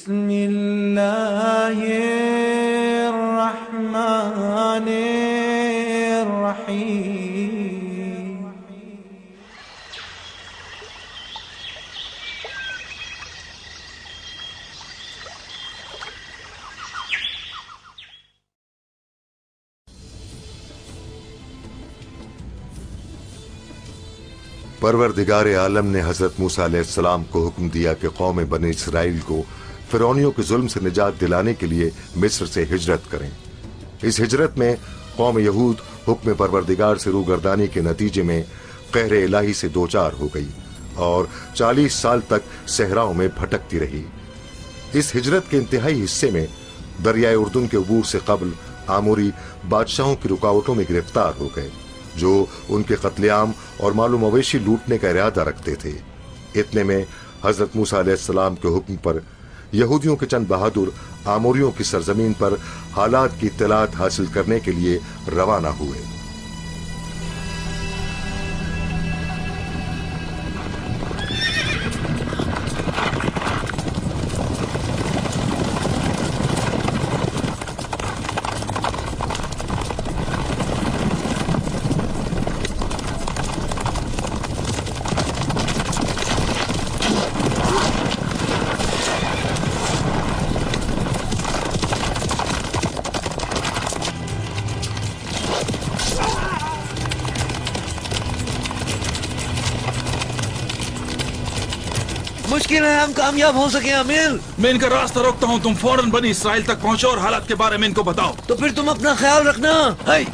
बिस्मिल्लाहिर्रहमानिर्रहीम। परवरदिगार आलम ने हजरत मूसा अलैहिस्सलाम को हुक्म दिया कि कौम बनी इसराइल को फिरौनियों के जुल्म से निजात दिलाने के लिए मिस्र से हिजरत करें। इस हिजरत में कौम यहूद हुक्म परवरदिगार से रूगर्दानी के नतीजे में कहर इलाही से दो चार हो गई और 40 साल तक सहराओं में भटकती रही। इस हिजरत के इंतहाई हिस्से में दरियाए उर्दुन के अबूर से कबल आमूरी बादशाहों की रुकावटों में गिरफ्तार हो गए, जो उनके कत्लेआम और मालूम मवेशी लूटने का इरादा रखते थे। इतने में हजरत मूसा अलैहिस्सलाम के हुक्म पर यहूदियों के चंद बहादुर आमोरियों की सरजमीन पर हालात की इत्तलात हासिल करने के लिए रवाना हुए। मुश्किल है हम कामयाब हो सके अमीर। मैं इनका रास्ता रोकता हूँ, तुम फौरन बनी इसराइल तक पहुँचो और हालात के बारे में इनको बताओ। तो फिर तुम अपना ख्याल रखना। हाय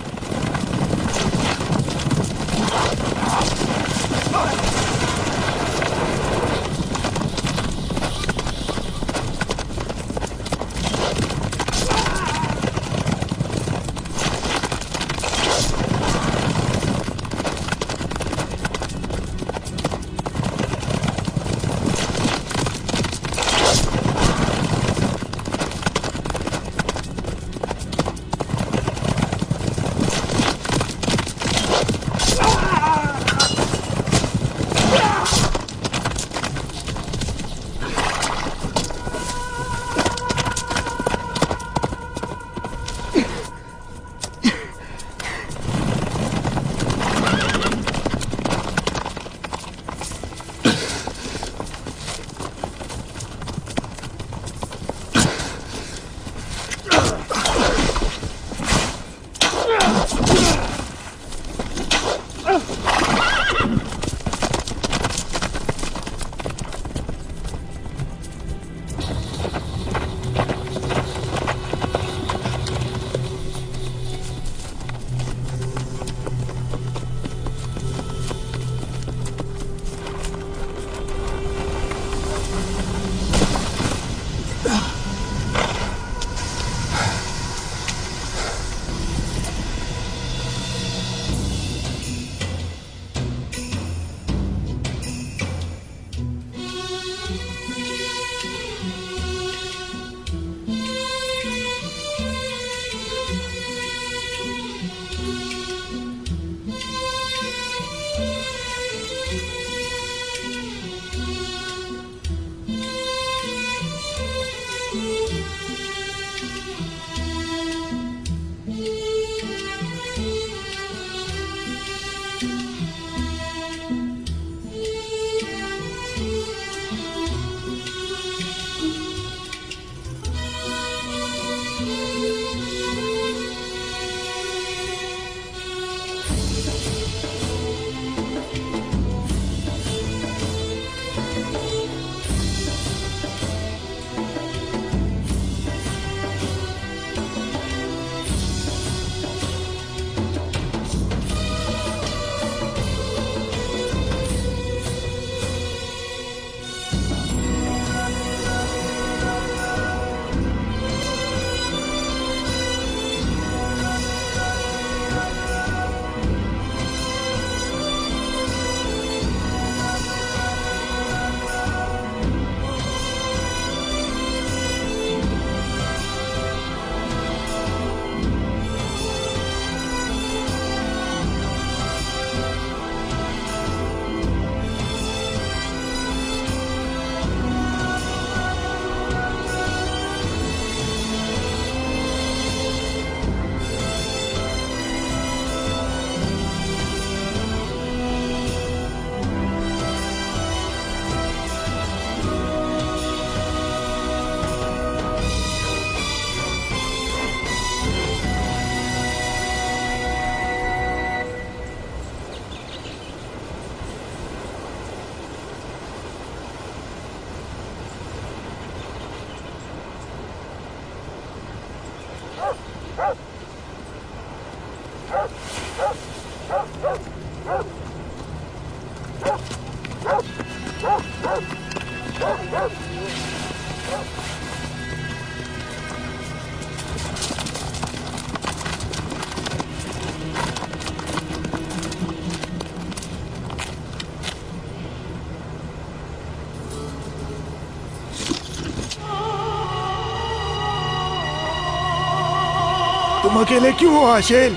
तुम अकेले क्यों हो आशेल?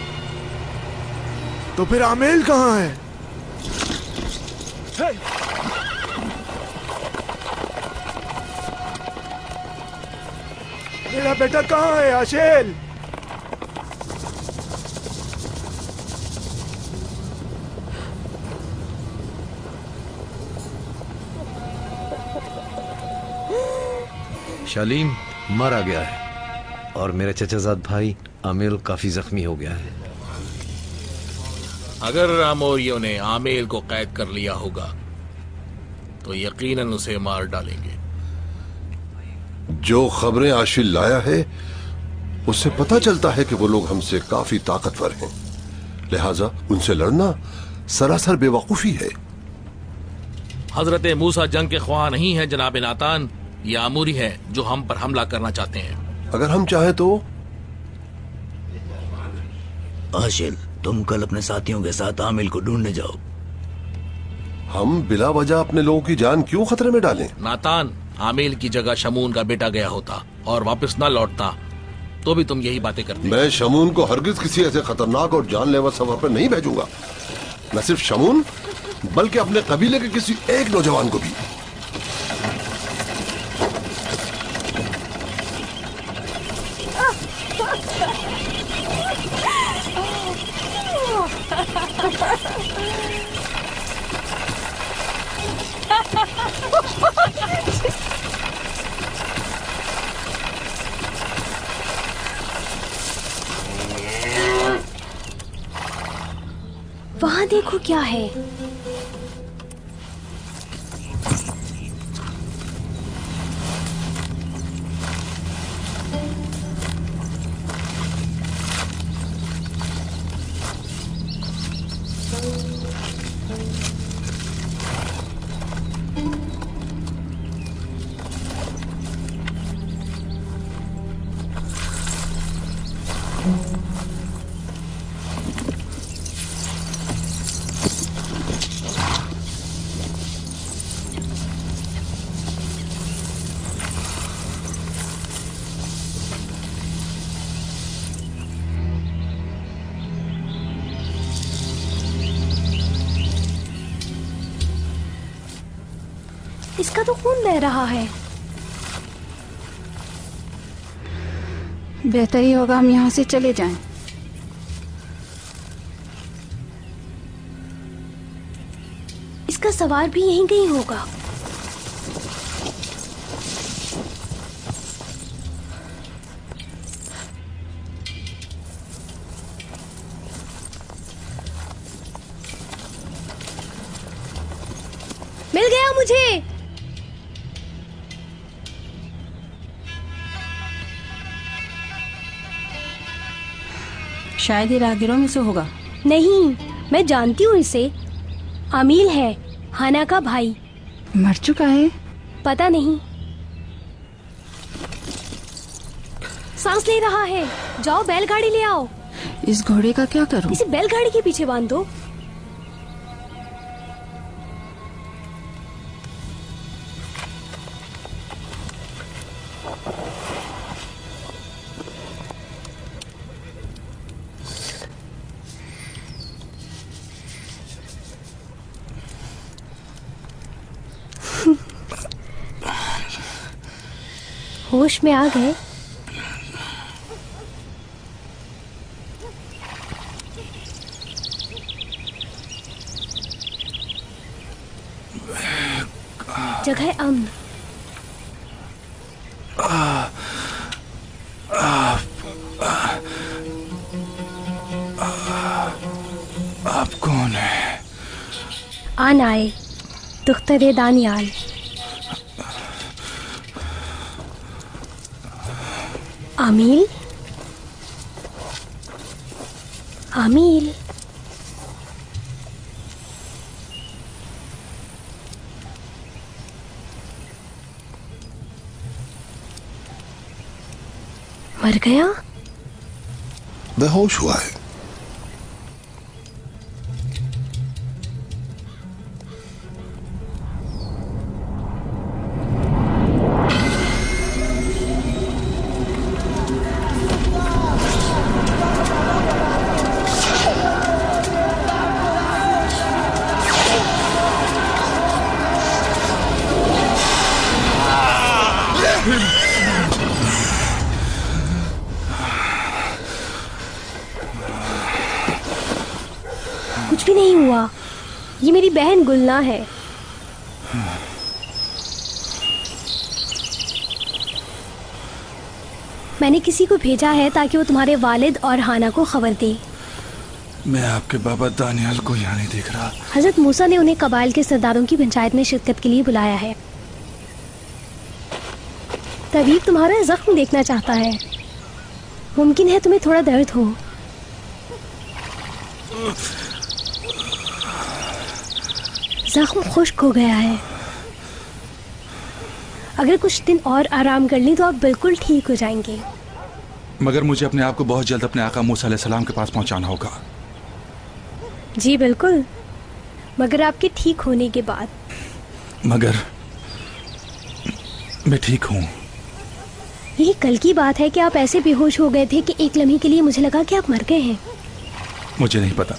तो फिर आमेल कहाँ है? मेरा बेटा कहाँ है आशेल? शालीम मारा गया है और मेरा चचाजाद भाई आमेल काफी जख्मी हो गया है। अगर रामोरियों ने आमेल को कैद कर लिया होगा तो यकीनन उसे मार डालेंगे। जो खबरें आशिल लाया है उससे पता चलता है कि वो लोग हमसे काफी ताकतवर हैं, लिहाजा उनसे लड़ना सरासर बेवकूफी है। हजरत मूसा जंग के ख्वाह नहीं है जनाब नातान, ये आमूरी है जो हम पर हमला करना चाहते हैं। अगर हम चाहें तो। आशिल, तुम कल अपने साथियों के साथ आमिल को ढूंढने जाओ। हम बिला वजह अपने लोगों की जान क्यों खतरे में डालें? नातान, आमिल की जगह शमून का बेटा गया होता और वापस न लौटता तो भी तुम यही बातें करते। मैं शमून को हरगिज किसी ऐसे खतरनाक और जानलेवा सफर पर नहीं भेजूंगा। न सिर्फ शमून बल्कि अपने कबीले के किसी एक नौजवान को भी। वहां देखो क्या है। इसका तो खून बह रहा है। बेहतर ही होगा हम यहाँ से चले जाएं। इसका सवार भी यहीं कहीं होगा। मिल गया मुझे। शायद ये राहगीरों में से होगा। नहीं, मैं जानती हूँ इसे। आमील है, हाना का भाई। मर चुका है? पता नहीं। सांस ले रहा है। जाओ बैलगाड़ी ले आओ। इस घोड़े का क्या करूं? इसे बैलगाड़ी के पीछे बांध दो। होश में आ गए। जगह अमन। आप कौन है? आन आए दुख्तरे दानियाल। आमील, आमील। मर गया? बेहोश हुआ है। कुछ भी नहीं हुआ। ये मेरी बहन गुलना है। मैंने किसी को भेजा है ताकि वो तुम्हारे वालिद और हाना को खबर दे। मैं आपके बाबा दानियाल को यहाँ नहीं देख रहा। हजरत मूसा ने उन्हें कबाइल के सरदारों की पंचायत में शिरकत के लिए बुलाया है। तबीब तुम्हारा जख्म देखना चाहता है। मुमकिन है तुम्हें थोड़ा दर्द हो। जख्म खुश्क हो गया है। अगर कुछ दिन और आराम कर लें तो आप बिल्कुल ठीक हो जाएंगे। मगर मुझे अपने आप को बहुत जल्द अपने आका मूसा अलैहिस्सलाम के पास पहुंचाना होगा। जी बिल्कुल, मगर आपके ठीक होने के बाद। मगर मैं ठीक हूँ। यही कल की बात है कि आप ऐसे बेहोश हो गए थे कि एक लम्हे के लिए मुझे लगा कि आप मर गए हैं। मुझे नहीं पता,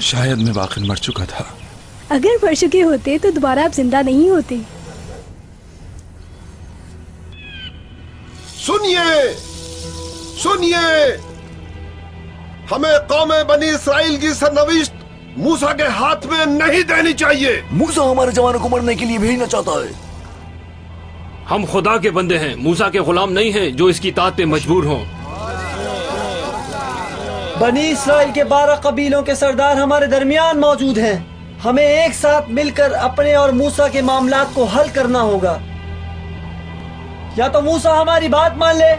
शायद मैं वाकई मर चुका था। अगर मर चुके होते तो दोबारा आप जिंदा नहीं होते। सुनिए, सुनिए, हमें कौम बनी इसराइल की सरनविश्त मूसा के हाथ में नहीं देनी चाहिए। मूसा हमारे जवानों को मरने के लिए भेजना चाहता है। हम खुदा के बंदे हैं, मूसा के गुलाम नहीं हैं जो इसकी इताअत पे मजबूर हों। बनी इसराइल के 12 कबीलों के सरदार हमारे दरमियान मौजूद हैं। हमें एक साथ मिलकर अपने और मूसा के मामलात को हल करना होगा। या तो मूसा हमारी बात मान ले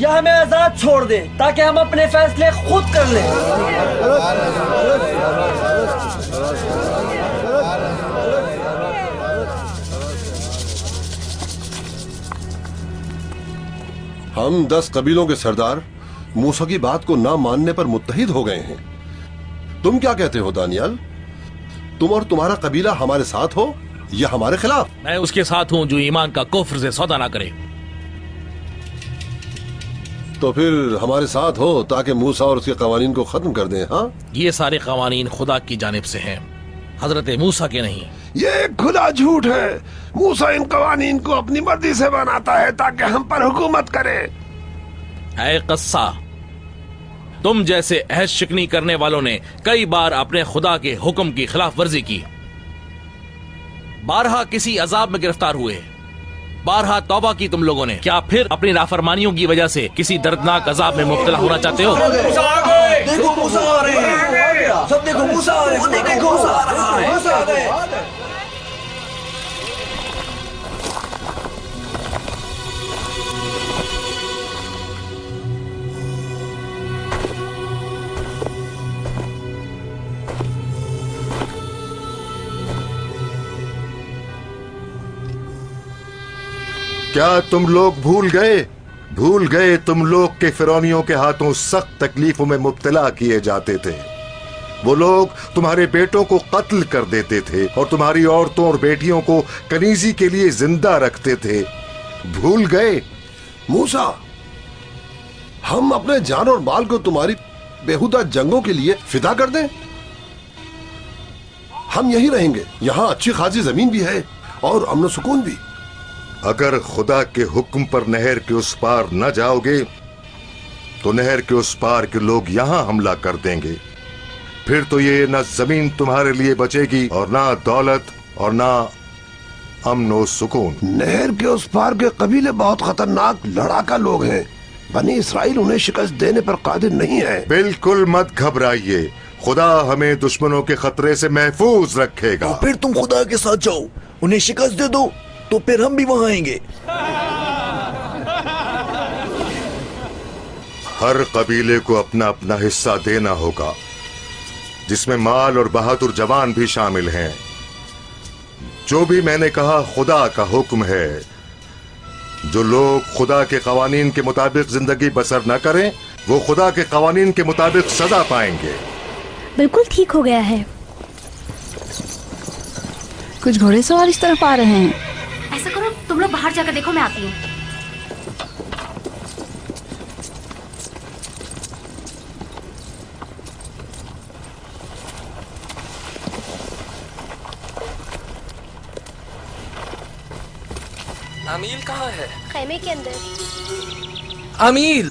या हमें आजाद छोड़ दे ताकि हम अपने फैसले खुद कर लें। हम 10 कबीलों के सरदार मूसा की बात को ना मानने पर मुत्तहिद हो गए हैं। तुम क्या कहते हो दानियाल? तुम और तुम्हारा कबीला हमारे साथ हो या हमारे खिलाफ? मैं उसके साथ हूँ जो ईमान का कुफ्र से सौदा ना करे। तो फिर हमारे साथ हो ताकि मूसा और उसके कवानीन को खत्म कर दें। हाँ, ये सारे कवानीन खुदा की जानिब से हैं, हजरत मूसा के नहीं। ये खुदा झूठ है। मूसा इन कवानीन को अपनी मर्जी से बनाता है ताकि हम पर हुकूमत करे। ऐ कस्सा, तुम जैसे अहद शिकनी करने वालों ने कई बार अपने खुदा के हुक्म की खिलाफ वर्जी की। बारहा किसी अजाब में गिरफ्तार हुए, बारहा तौबा की तुम लोगों ने। क्या फिर अपनी नाफरमानियों की वजह से किसी दर्दनाक अजाब में मुब्तला होना चाहते हो? देखो मूसा आ रहे हैं। सब देखो मूसा आ रहे हैं। देखो मूसा आ रहा है। मूसा आ गए। क्या तुम लोग भूल गए तुम लोग के फिरौनियों के हाथों सख्त तकलीफों में मुब्तला किए जाते थे। वो लोग तुम्हारे बेटों को कत्ल कर देते थे और तुम्हारी औरतों और बेटियों को कनीजी के लिए जिंदा रखते थे। भूल गए? मूसा, हम अपने जान और माल को तुम्हारी बेहुदा जंगों के लिए फिदा कर दें? हम यहीं रहेंगे। यहाँ अच्छी खासी जमीन भी है और अमन सुकून भी। अगर खुदा के हुक्म पर नहर के उस पार न जाओगे तो नहर के उस पार के लोग यहाँ हमला कर देंगे। फिर तो ये न जमीन तुम्हारे लिए बचेगी और ना दौलत और ना अमन और सुकून। नहर के उस पार के कबीले बहुत खतरनाक लड़ाका लोग हैं। बनी इसराइल उन्हें शिकस्त देने पर कादिर नहीं है। बिल्कुल मत घबराइए, खुदा हमें दुश्मनों के खतरे से महफूज रखेगा। तो फिर तुम खुदा के साथ जाओ, उन्हें शिकस्त दे दो, तो फिर हम भी वहां आएंगे। हर कबीले को अपना अपना हिस्सा देना होगा, जिसमें माल और बहादुर जवान भी शामिल हैं। जो भी मैंने कहा खुदा का हुक्म है। जो लोग खुदा के कवानीन के मुताबिक जिंदगी बसर न करें, वो खुदा के कवानीन के मुताबिक सजा पाएंगे। बिल्कुल ठीक हो गया है। कुछ घोड़े सवार इस तरफ आ रहे हैं। ऐसा करो, तुम लोग बाहर जाकर देखो, मैं आती हूँ। अमील कहाँ है? खैमे के अंदर। अमील,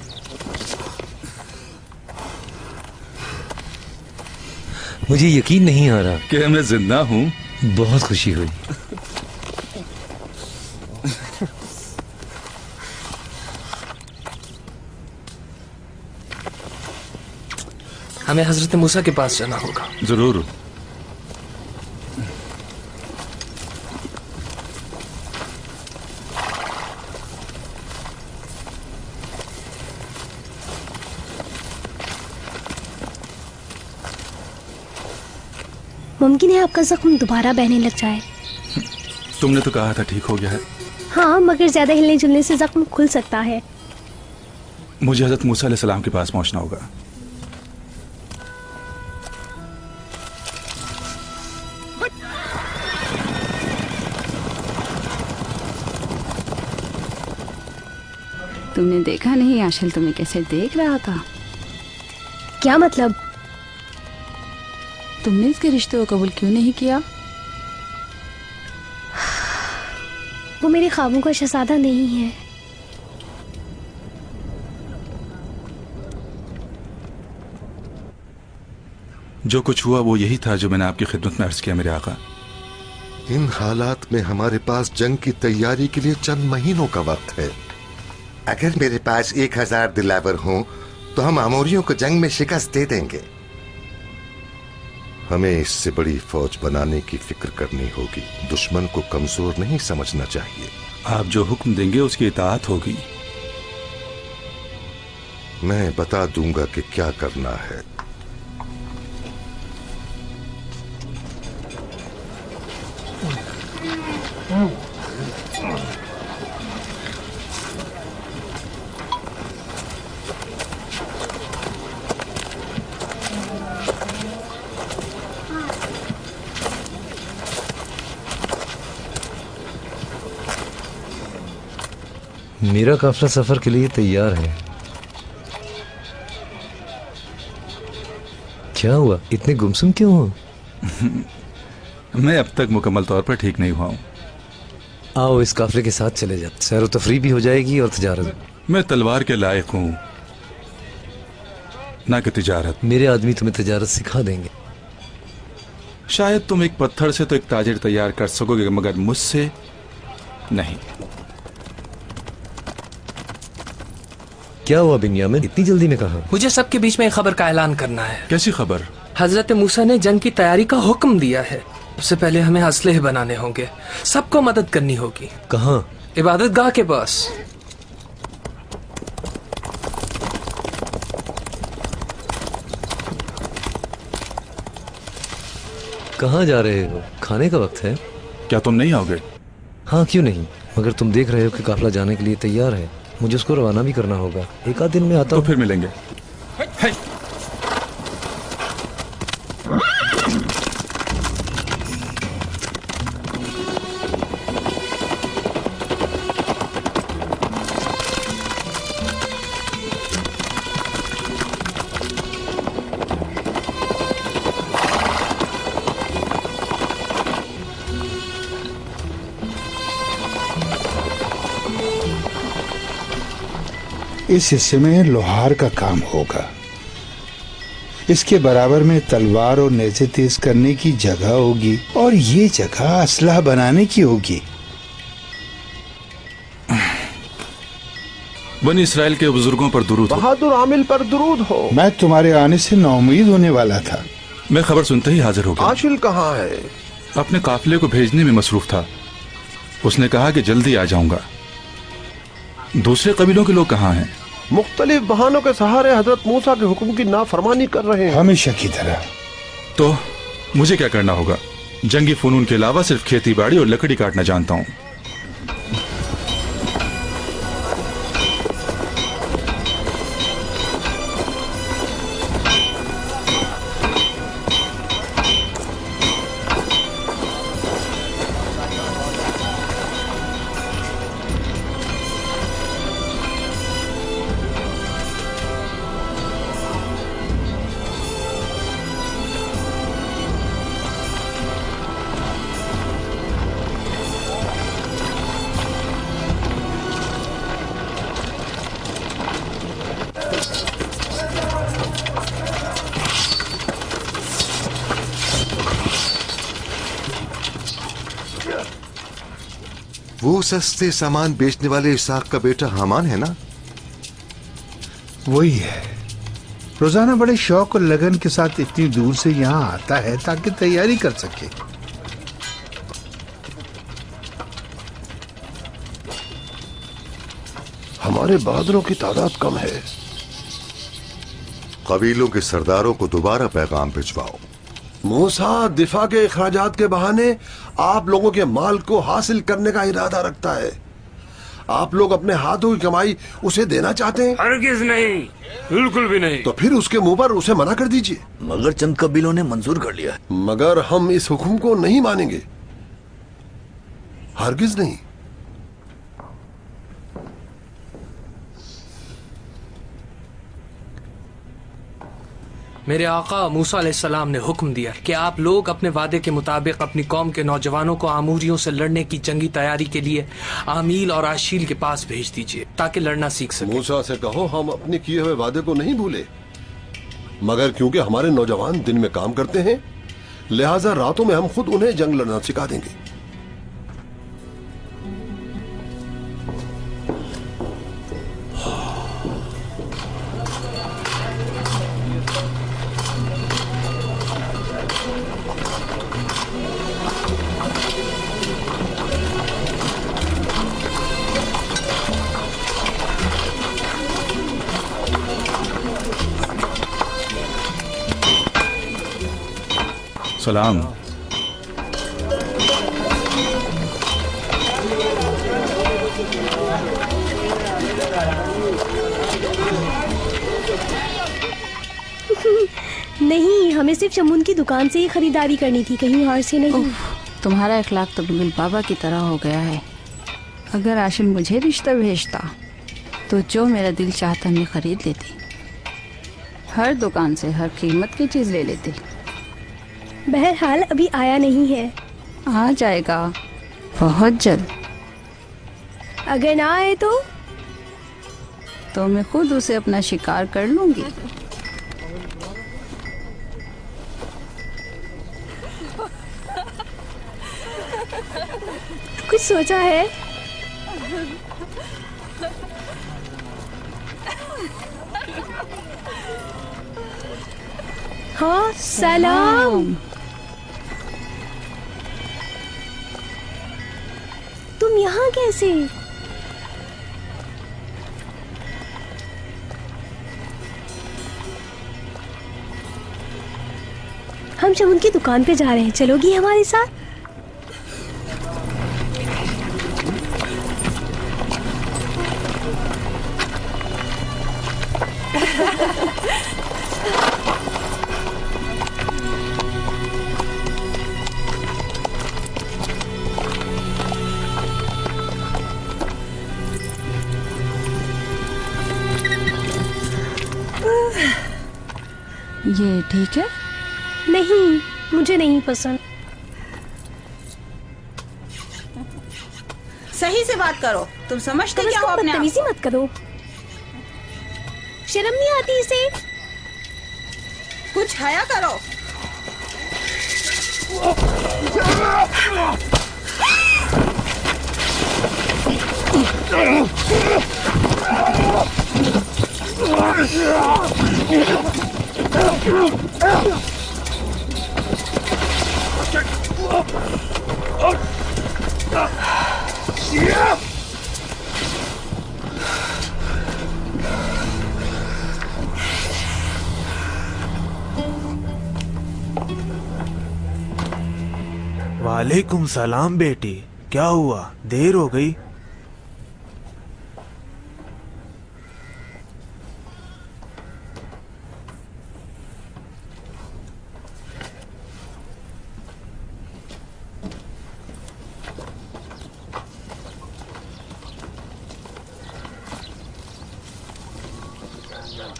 मुझे यकीन नहीं आ रहा कि मैं जिंदा हूँ। बहुत खुशी हुई। हमें हजरत मूसा के पास जाना होगा। जरूर। मुमकिन है आपका जख्म दोबारा बहने लग जाए। तुमने तो कहा था ठीक हो गया है। हाँ, मगर ज्यादा हिलने जुलने से जख्म खुल सकता है। मुझे हजरत मूसा अलैहिस्सलाम के पास पहुंचना होगा। तुमने देखा नहीं आशिल तुम्हें कैसे देख रहा था? क्या मतलब? तुमने इसके रिश्ते को कबूल क्यों नहीं किया? वो मेरे ख्वाबों का शहजादा नहीं है। जो कुछ हुआ वो यही था जो मैंने आपकी खिदमत में अर्ज किया मेरे आका। इन हालात में हमारे पास जंग की तैयारी के लिए चंद महीनों का वक्त है। अगर मेरे पास 1000 दिलावर हों तो हम अमोरियों को जंग में शिकस्त दे देंगे। हमें इससे बड़ी फौज बनाने की फिक्र करनी होगी। दुश्मन को कमजोर नहीं समझना चाहिए। आप जो हुक्म देंगे उसकी इताअत होगी। मैं बता दूंगा कि क्या करना है। मेरा काफिला सफर के लिए तैयार है। क्या हुआ, इतने गुमसुम क्यों हो? मैं अब तक मुकम्मल तौर पर ठीक नहीं हुआ हूँ। आओ इस काफिले के साथ चले जाते, सैर व तफरी भी हो जाएगी और तिजारत। मैं तलवार के लायक हूँ ना कि तिजारत। मेरे आदमी तुम्हें तिजारत सिखा देंगे। शायद तुम एक पत्थर से तो एक ताजिर तैयार कर सकोगे मगर मुझसे नहीं। क्या हुआ बिन्यामिन, इतनी जल्दी में कहा? मुझे सबके बीच में एक खबर का ऐलान करना है। कैसी खबर? हजरत मूसा ने जंग की तैयारी का हुक्म दिया है। सबसे पहले हमें असलहे बनाने होंगे। सबको मदद करनी होगी। कहाँ? इबादत गाह के पास। कहाँ जा रहे हो? खाने का वक्त है। क्या तुम नहीं आओगे? हाँ क्यों नहीं, मगर तुम देख रहे हो कि काफिला जाने के लिए तैयार है। मुझे उसको रवाना भी करना होगा। एक आध दिन में आता हूँ। तो फिर मिलेंगे। इस हिस्से में लोहार का काम होगा। इसके बराबर में तलवार और नेज़े तेज करने की जगह होगी और ये जगह असलहा बनाने की होगी। बनी इसराइल के बुजुर्गों पर दुरूद हो। बहादुर आमिल पर दुरूद हो। मैं तुम्हारे आने से नाउम्मीद होने वाला था। मैं खबर सुनते ही हाजिर हो गया। आशिल कहाँ है? अपने काफिले को भेजने में मसरूफ था। उसने कहा कि जल्दी आ जाऊंगा। दूसरे कबीलों के लोग कहाँ हैं? मुख्तलिफ बहानों के सहारे हजरत मूसा के हुक्म की नाफरमानी कर रहे हैं। हमेशा की तरह। तो मुझे क्या करना होगा? जंगी फनून के अलावा सिर्फ खेती बाड़ी और लकड़ी काटना जानता हूँ। वो सस्ते सामान बेचने वाले इसाक का बेटा हामान है ना? वही है। रोजाना बड़े शौक और लगन के साथ इतनी दूर से यहाँ आता है ताकि तैयारी कर सके। हमारे बहादुरों की तादाद कम है। कबीलों के सरदारों को दोबारा पैगाम भिजवाओ। मूसा दिफा के अखराजात के बहाने आप लोगों के माल को हासिल करने का इरादा रखता है। आप लोग अपने हाथों की कमाई उसे देना चाहते हैं? हरगिज नहीं, बिल्कुल भी नहीं। तो फिर उसके मुंह पर उसे मना कर दीजिए। मगर चंद कबीलों ने मंजूर कर लिया है। मगर हम इस हुक्म को नहीं मानेंगे, हरगिज नहीं। मेरे आका मूसा अलैहिस्सलाम ने हुक्म दिया कि आप लोग अपने वादे के मुताबिक अपनी कौम के नौजवानों को आमूरियों से लड़ने की जंगी तैयारी के लिए आमील और आशील के पास भेज दीजिए ताकि लड़ना सीख सके। मूसा से कहो हम अपने किए हुए वादे को नहीं भूले, मगर क्योंकि हमारे नौजवान दिन में काम करते हैं, लिहाजा रातों में हम खुद उन्हें जंग लड़ना सिखा देंगे। सलाम। नहीं, हमें सिर्फ शमून की दुकान से ही खरीदारी करनी थी, कहीं और से नहीं। तुम्हारा इखलाक तो बिल्कुल बाबा की तरह हो गया है। अगर आशिल मुझे रिश्ता भेजता तो जो मेरा दिल चाहता मैं खरीद लेती। हर दुकान से हर कीमत की चीज ले लेती। बहरहाल अभी आया नहीं है। आ जाएगा बहुत जल्द। अगर ना आए तो मैं खुद उसे अपना शिकार कर लूंगी। कुछ सोचा है? हाँ, सलाम। तुम यहाँ कैसे? हम शमून की दुकान पे जा रहे हैं, चलोगी हमारे साथ? ये ठीक है? नहीं, मुझे नहीं पसंद। सही से बात करो, तुम समझते क्या हो अपने आप? बदतमीजी मत करो, शर्म नहीं आती इसे? कुछ हया करो। वालेकुम सलाम बेटी, क्या हुआ, देर हो गई?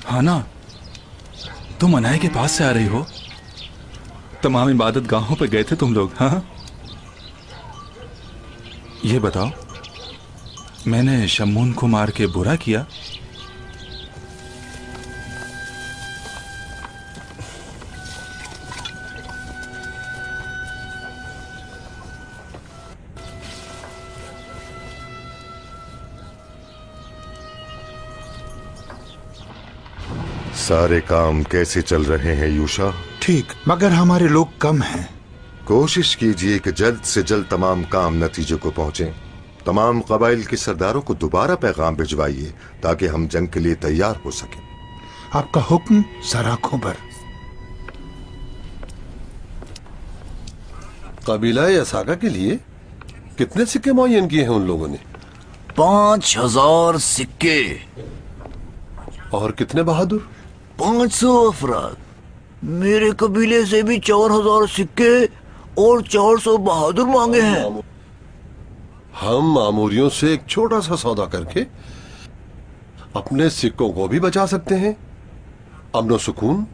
हाँ ना, तुम अनाया के पास से आ रही हो? तमाम इबादत गाहों पे गए थे तुम लोग? हाँ, ये बताओ, मैंने शमून को मार के बुरा किया? सारे काम कैसे चल रहे हैं यूशा? ठीक, मगर हमारे लोग कम हैं। कोशिश कीजिए कि जल्द से जल्द तमाम काम नतीजे को पहुंचे। तमाम कबाइल के सरदारों को दोबारा पैगाम भिजवाइए ताकि हम जंग के लिए तैयार हो सकें। आपका हुक्म सर आंखों पर। कबीला यसाका के लिए कितने सिक्के मुअय्यन किए हैं उन लोगों ने? 5000 सिक्के। और कितने बहादुर? 500 अफराद। मेरे कबीले से भी 4000 सिक्के और 400 बहादुर मांगे हैं। हम आमूरियों से एक छोटा सा सौदा करके अपने सिक्कों को भी बचा सकते हैं, अमन सुकून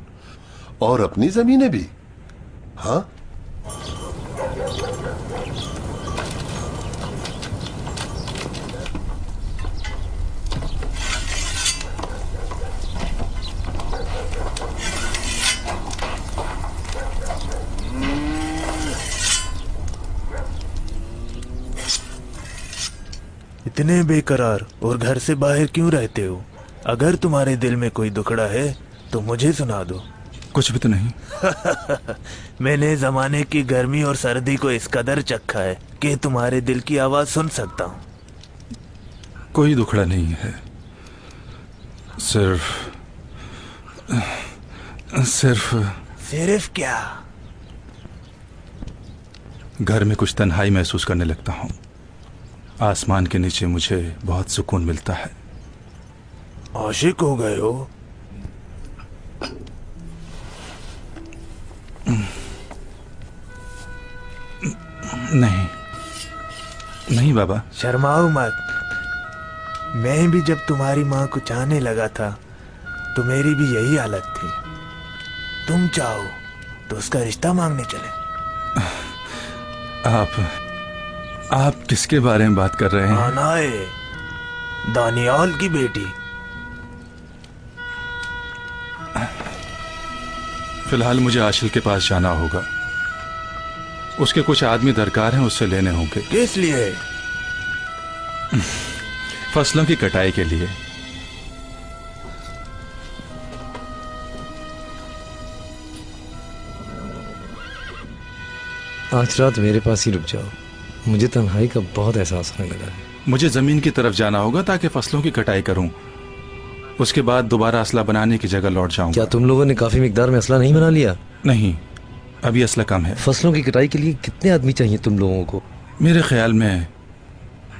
और अपनी जमीनें भी। हाँ, इतने बेकरार और घर से बाहर क्यों रहते हो? अगर तुम्हारे दिल में कोई दुखड़ा है तो मुझे सुना दो। कुछ भी तो नहीं। मैंने जमाने की गर्मी और सर्दी को इस कदर चखा है कि तुम्हारे दिल की आवाज सुन सकता हूँ। कोई दुखड़ा नहीं है, सिर्फ क्या? घर में कुछ तन्हाई महसूस करने लगता हूँ। आसमान के नीचे मुझे बहुत सुकून मिलता है। आशिक हो गए हो? नहीं बाबा। शर्माओ मत। मैं भी जब तुम्हारी माँ को चाहने लगा था तो मेरी भी यही हालत थी। तुम चाहो तो उसका रिश्ता मांगने चले। आप किसके बारे में बात कर रहे हैं? आनाए, दानियाल की बेटी। फिलहाल मुझे आशिल के पास जाना होगा। उसके कुछ आदमी दरकार हैं, उससे लेने होंगे। किस लिए? फसलों की कटाई के लिए। आज रात मेरे पास ही रुक जाओ। मुझे तन्हाई का बहुत एहसास होने लगा है। मुझे जमीन की तरफ जाना होगा ताकि फसलों की कटाई करूं। उसके बाद दोबारा असला बनाने की जगह लौट जाऊंगा। क्या तुम लोगों ने काफी मिकदार में असला नहीं बना लिया? नहीं, अभी असला कम है। फसलों की कटाई के लिए कितने आदमी चाहिए तुम लोगों को? मेरे ख्याल में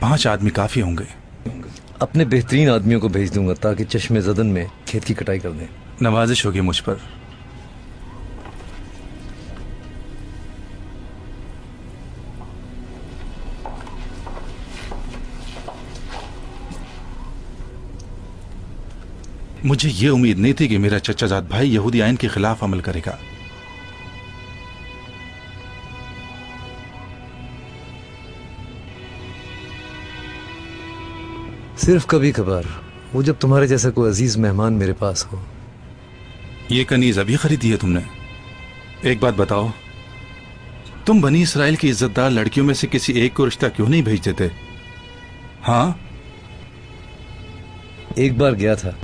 5 आदमी काफी होंगे। अपने बेहतरीन आदमियों को भेज दूंगा ताकि चश्मे जदन में खेत की कटाई कर दें। नवाजिश होगी मुझ पर। मुझे ये उम्मीद नहीं थी कि मेरा चचाजाद भाई यहूदी आइन के खिलाफ अमल करेगा। सिर्फ कभी कभार, वो जब तुम्हारे जैसा कोई अजीज मेहमान मेरे पास हो। ये कनीज अभी खरीदी है तुमने? एक बात बताओ, तुम बनी इसराइल की इज्जतदार लड़कियों में से किसी एक को रिश्ता क्यों नहीं भेज देते? हाँ, एक बार गया था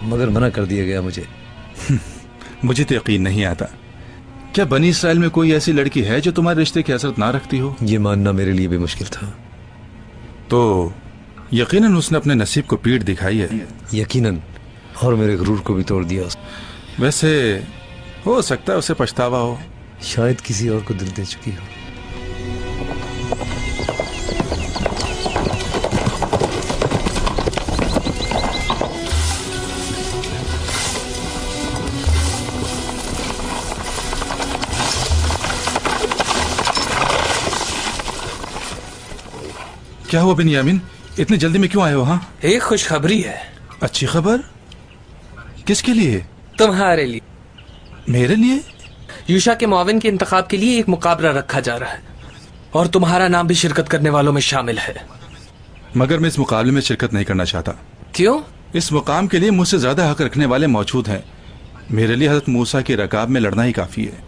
मगर मना कर दिया गया मुझे। मुझे तो यकीन नहीं आता। क्या बनी इसराइल में कोई ऐसी लड़की है जो तुम्हारे रिश्ते की असरत ना रखती हो? ये मानना मेरे लिए भी मुश्किल था। तो यकीनन उसने अपने नसीब को पीठ दिखाई है। यकीनन, और मेरे गुरूर को भी तोड़ दिया। वैसे हो सकता है उसे पछतावा हो। शायद किसी और को दिल दे चुकी हो। क्या हुआ बिन्यामीन, इतनी जल्दी में क्यों आए हो? हाँ, एक खुशखबरी है। अच्छी खबर? किसके लिए? तुम्हारे लिए। मेरे लिए? यूशा के मुआविन के इंतखाब के लिए एक मुकाबला रखा जा रहा है और तुम्हारा नाम भी शिरकत करने वालों में शामिल है। मगर मैं इस मुकाबले में शिरकत नहीं करना चाहता। क्यों? इस मुकाम के लिए मुझसे ज्यादा हक रखने वाले मौजूद हैं। मेरे लिए हज़रत मूसा के रकाब में लड़ना ही काफी है।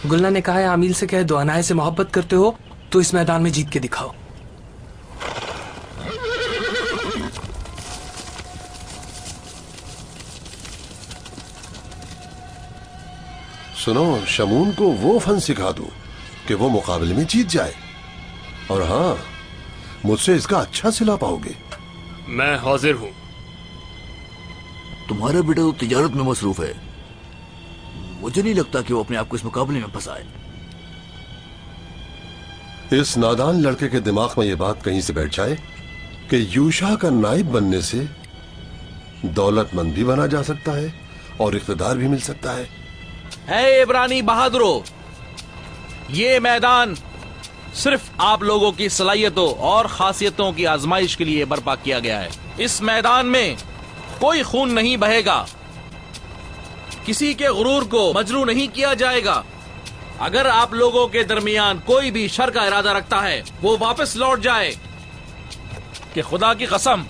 गुलना ने कहा है आमिल से कहे दो अनाए से मोहब्बत करते हो तो इस मैदान में जीत के दिखाओ। सुनो, शमून को वो फन सिखा दो कि वो मुकाबले में जीत जाए। और हाँ, मुझसे इसका अच्छा सिला पाओगे। मैं हाजिर हूँ। तुम्हारा बेटा तो तिजारत में मसरूफ है, मुझे नहीं लगता कि वो अपने आप को इस मुकाबले में फंसाए। इस नादान लड़के के दिमाग में ये बात कहीं से बैठ जाए कि यूशा का नाइब बनने से दौलतमंद भी बना जा सकता है और इख्तिदार भी मिल सकता है। है इब्रानी बहादुरों, ये मैदान सिर्फ आप लोगों की सलाहियतों और खासियतों की आजमाइश के लिए बर्पा किया गया है। इस मैदान में कोई खून नहीं बहेगा, किसी के गुरूर को मजरू नहीं किया जाएगा। अगर आप लोगों के दरमियान कोई भी शर का इरादा रखता है, वो वापस लौट जाए कि खुदा की कसम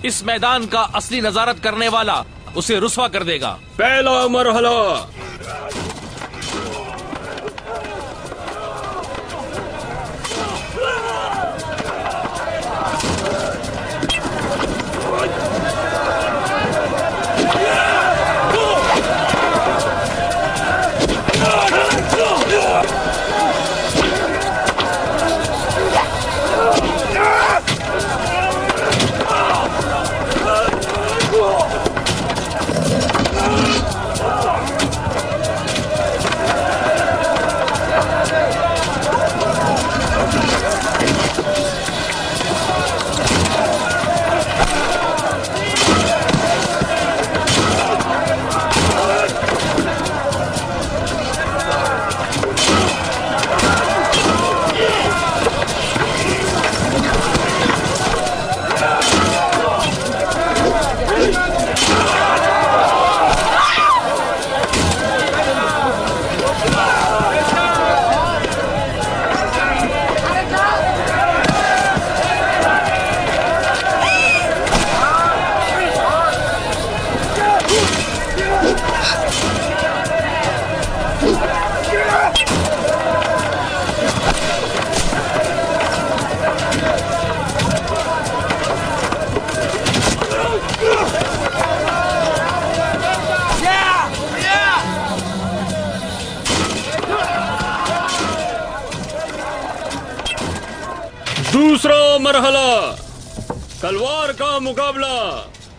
इस मैदान का असली नजारत करने वाला उसे रुस्वा कर देगा। पहला मरहला दूसरा मरहला, तलवार का मुकाबला।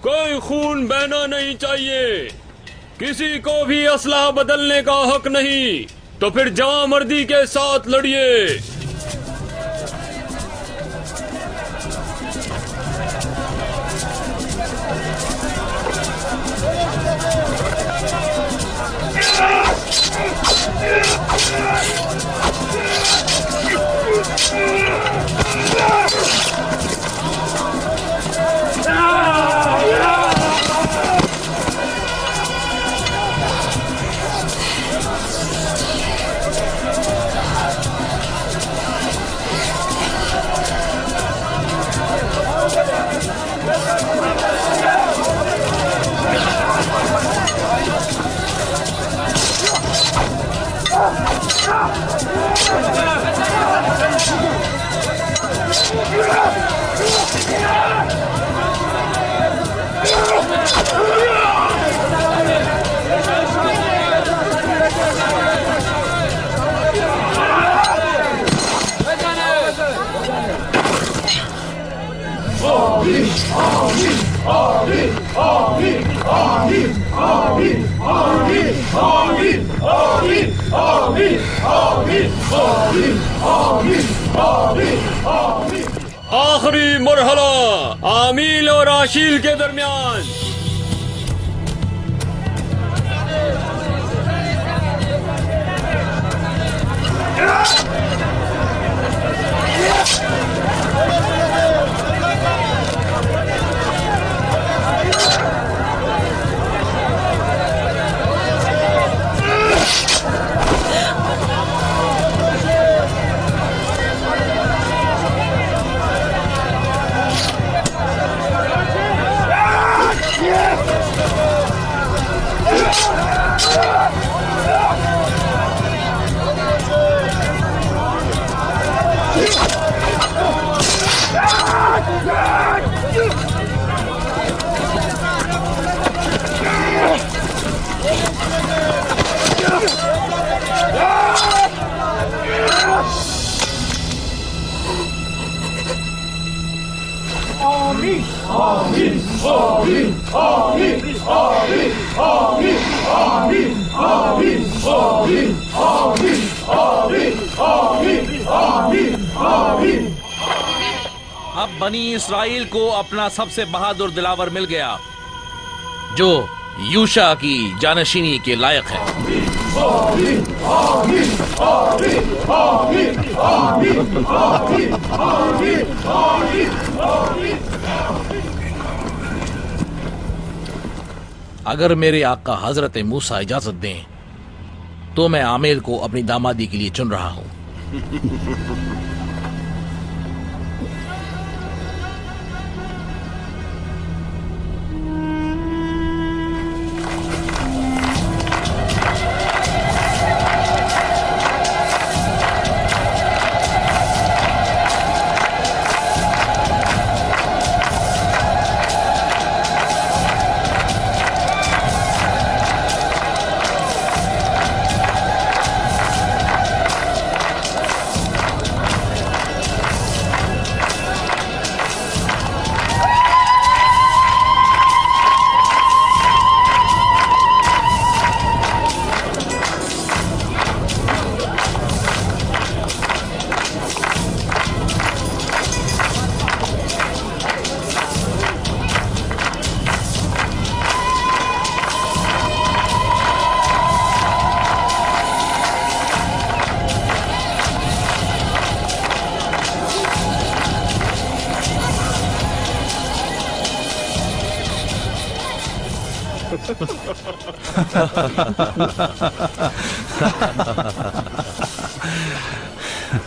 कोई खून बहना नहीं चाहिए, किसी को भी असलहा बदलने का हक नहीं। तो फिर जवां मर्दी के साथ लड़िए। आखिरी मरहला, आमील और आशील के दरमियान। अब बनी इसराइल को अपना सबसे बहादुर दिलावर मिल गया जो यूशा की जानशीनी के लायक है। अगर मेरे आका हजरत मूसा इजाजत दें तो मैं आमेल को अपनी दामादी के लिए चुन रहा हूं।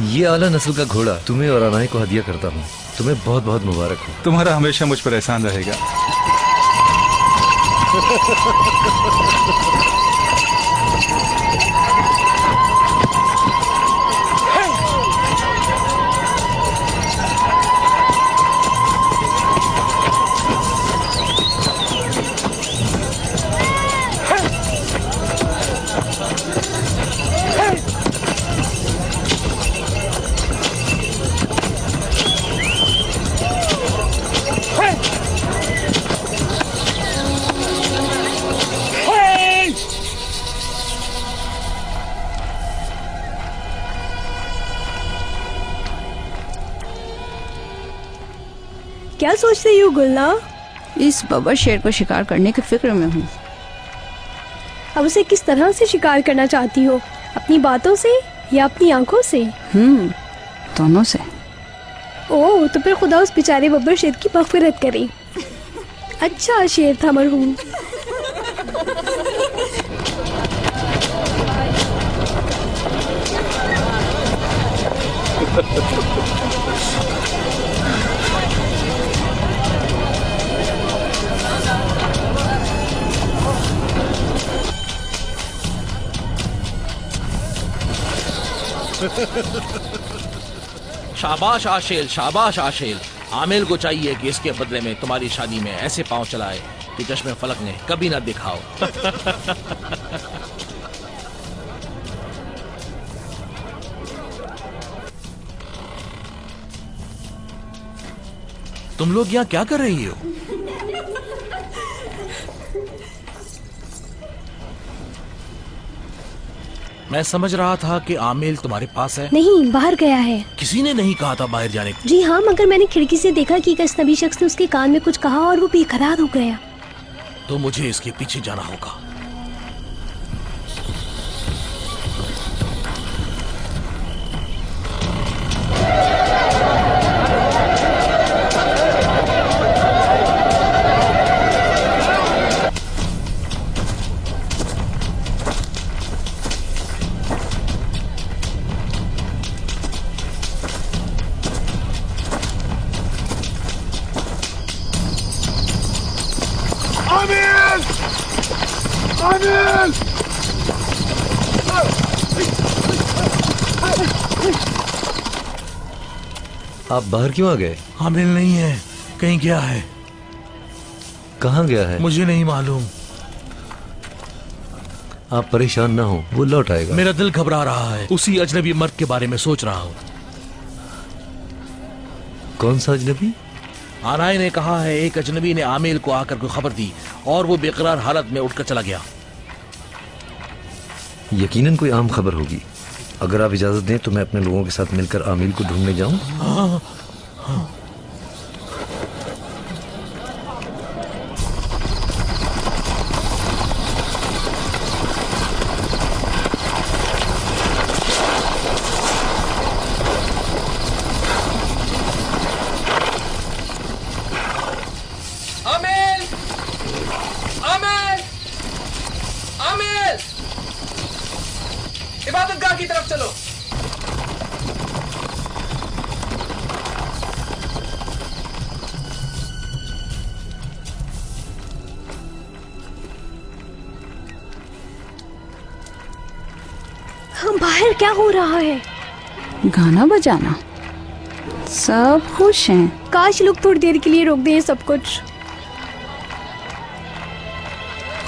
ये आला नस्ल का घोड़ा तुम्हें और अनाई को हदिया करता हूँ। तुम्हें बहुत बहुत मुबारक हो। तुम्हारा हमेशा मुझ पर एहसान रहेगा। क्या सोचते हो गुलना? इस बबर शेर को शिकार करने की फिक्र में हूँ। अब उसे किस तरह से शिकार करना चाहती हो? अपनी बातों से या अपनी आंखों से? दोनों से। ओह, तो फिर खुदा उस बेचारे बब्बर शेर की मग़फ़िरत करे। अच्छा शेर था मरहूम। शाबाश आशेल, शाबाश आशेल। आमिल को चाहिए कि इसके बदले में तुम्हारी शादी में ऐसे पांव चलाए कि चश्मे फलक ने कभी ना दिखाओ। तुम लोग यहाँ क्या कर रही हो? मैं समझ रहा था कि आमिल तुम्हारे पास है। नहीं, बाहर गया है। किसी ने नहीं कहा था बाहर जाने को। जी हाँ, मगर मैंने खिड़की से देखा कि एक अजनबी शख्स ने उसके कान में कुछ कहा और वो बेकरार हो गया। तो मुझे इसके पीछे जाना होगा। आप बाहर क्यों आ गए? आमिल नहीं है, कहीं गया है। कहाँ गया है? मुझे नहीं मालूम। आप परेशान ना हो, वो लौट आएगा। मेरा दिल घबरा रहा है, उसी अजनबी मर्द के बारे में सोच रहा हूँ। कौन सा अजनबी? आनाई ने कहा है एक अजनबी ने आमिल को आकर कोई खबर दी और वो बेकरार हालत में उठकर चला गया। यकीनन कोई आम खबर होगी। अगर आप इजाजत दें तो मैं अपने लोगों के साथ मिलकर आमिल को ढूंढने जाऊं। हाँ। इबादतगाह की तरफ चलो। बाहर क्या हो रहा है? गाना बजाना, सब खुश हैं। काश लोग थोड़ी देर के लिए रोक दें सब कुछ।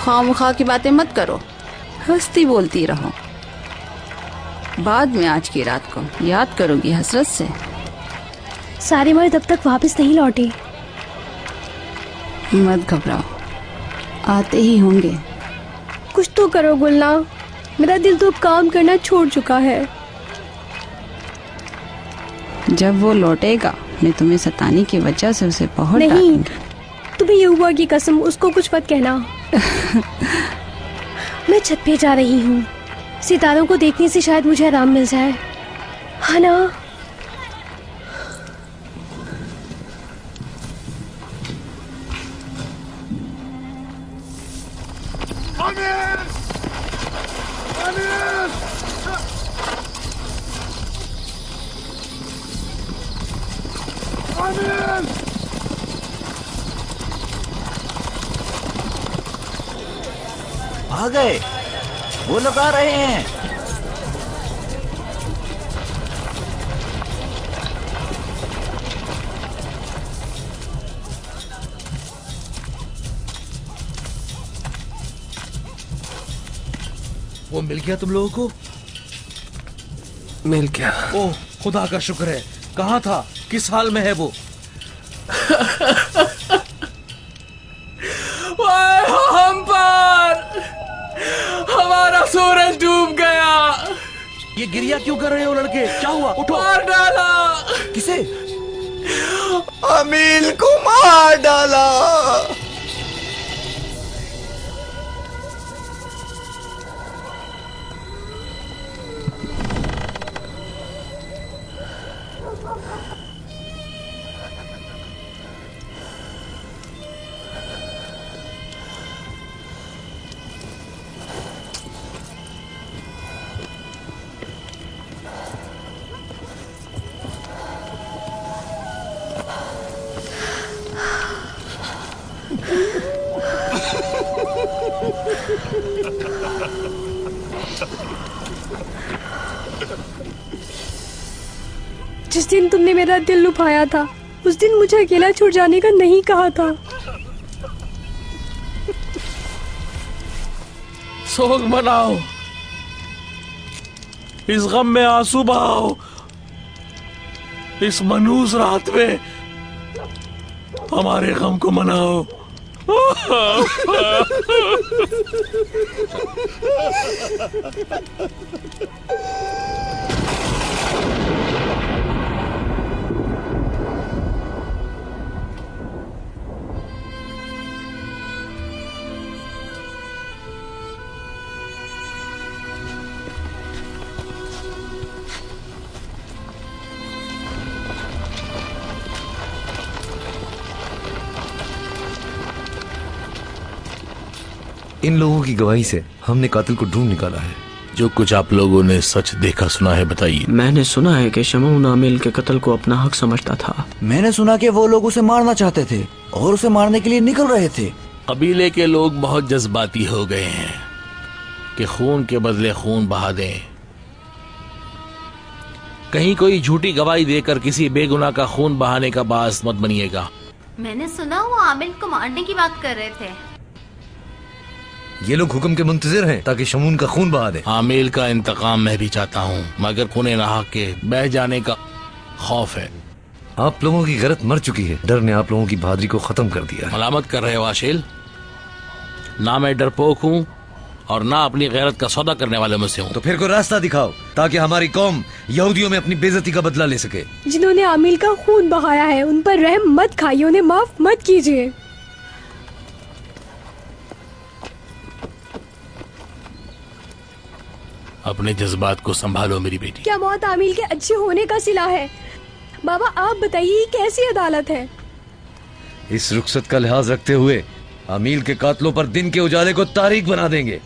खामखा की बातें मत करो, हंसती बोलती रहो। बाद में आज की रात को याद करोगी हसरत से। सारे मर्द अब तक वापस नहीं लौटे। मत घबराओ, आते ही होंगे। कुछ तो करो गुलना, मेरा दिल तो अब काम करना छोड़ चुका है। जब वो लौटेगा मैं तुम्हें सताने की वजह से उसे बहुत नहीं, तुम्हें ये हुआ की कसम, उसको कुछ मत कहना। मैं छत पे जा रही हूँ, सितारों को देखने से शायद मुझे आराम मिल जाए, है ना? आ गए, वो लोग आ रहे हैं। वो मिल गया तुम लोगों को? मिल गया। ओह खुदा का शुक्र है। कहाँ था, किस हाल में है वो? हम पर हमारा सूरज डूब गया। ये गिरिया क्यों कर रहे हो लड़के? क्या हुआ? उठो। मार डाला। किसे? अमील को मार डाला। जिस दिन तुमने मेरा दिल लुभाया था, उस दिन मुझे अकेला छोड़ जाने का नहीं कहा था। सोग मनाओ, इस गम में आंसू बहाओ, इस मनहूस रात में हमारे गम को मनाओ। इन लोगों की गवाही से हमने कातिल को ढूंढ निकाला है। जो कुछ आप लोगों ने सच देखा सुना है बताइए। मैंने सुना है कि शमून आमिल के कत्ल को अपना हक समझता था। मैंने सुना कि वो लोग उसे मारना चाहते थे और उसे मारने के लिए निकल रहे थे। कबीले के लोग बहुत जज्बाती हो गए हैं कि खून के बदले खून बहा दें। कहीं कोई झूठी गवाही देकर किसी बेगुनाह का खून बहाने का बास मत बनिएगा। मैंने सुना वो आमिल को मारने की बात कर रहे थे। ये लोग हुक्म के मुंतजिर हैं ताकि शमून का खून बहा दे। आमिल का इंतकाम मैं भी चाहता हूँ, मगर खून नाहक के बह जाने का खौफ है। आप लोगों की गैरत मर चुकी है। डर ने आप लोगों की बहादुरी को खत्म कर दिया। मलामत कर रहे हो आशिल? ना मैं डरपोक हूँ और ना अपनी गैरत का सौदा करने वाले में से हूँ। तो फिर कोई रास्ता दिखाओ ताकि हमारी कौम यहूदियों में अपनी बेइज्जती का बदला ले सके। जिन्होंने आमिल का खून बहाया है उन पर रहम मत खाइए, उन्हें माफ मत कीजिए। अपने जज्बात को संभालो मेरी बेटी। क्या मौत आमिल के अच्छे होने का सिला है? बाबा आप बताइए कैसी अदालत है? इस रुखसत का लिहाज रखते हुए आमिल के कातलों पर दिन के उजाले को तारीख बना देंगे।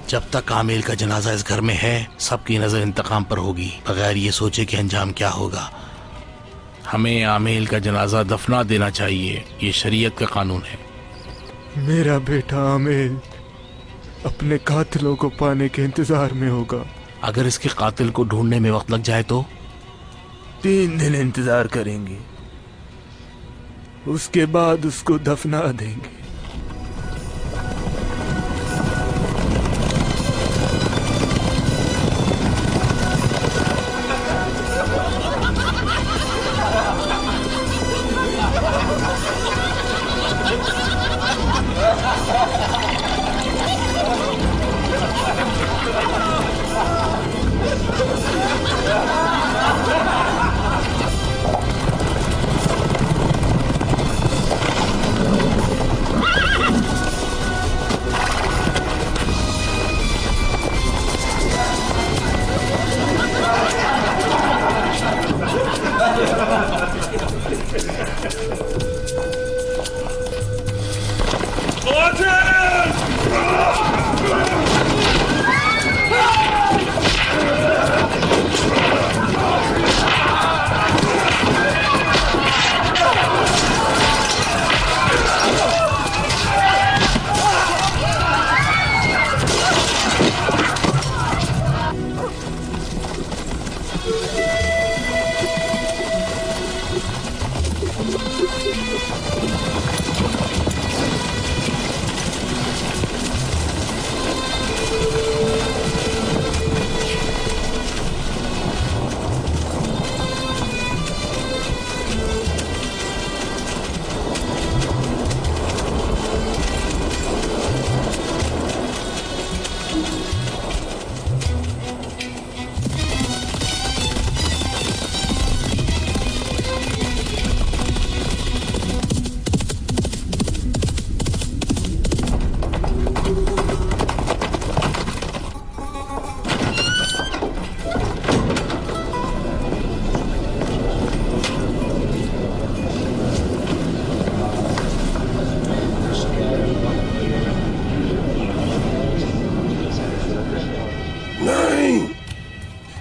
जब तक आमिल का जनाजा इस घर में है सबकी नजर इंतकाम पर होगी, बगैर ये सोचे कि अंजाम क्या होगा। हमें आमिल का जनाजा दफना देना चाहिए, ये शरीयत का कानून है। मेरा बेटा आमिल अपने कातिलों को पाने के इंतजार में होगा। अगर इसके कातिल को ढूंढने में वक्त लग जाए तो? 3 दिन इंतजार करेंगे, उसके बाद उसको दफना देंगे।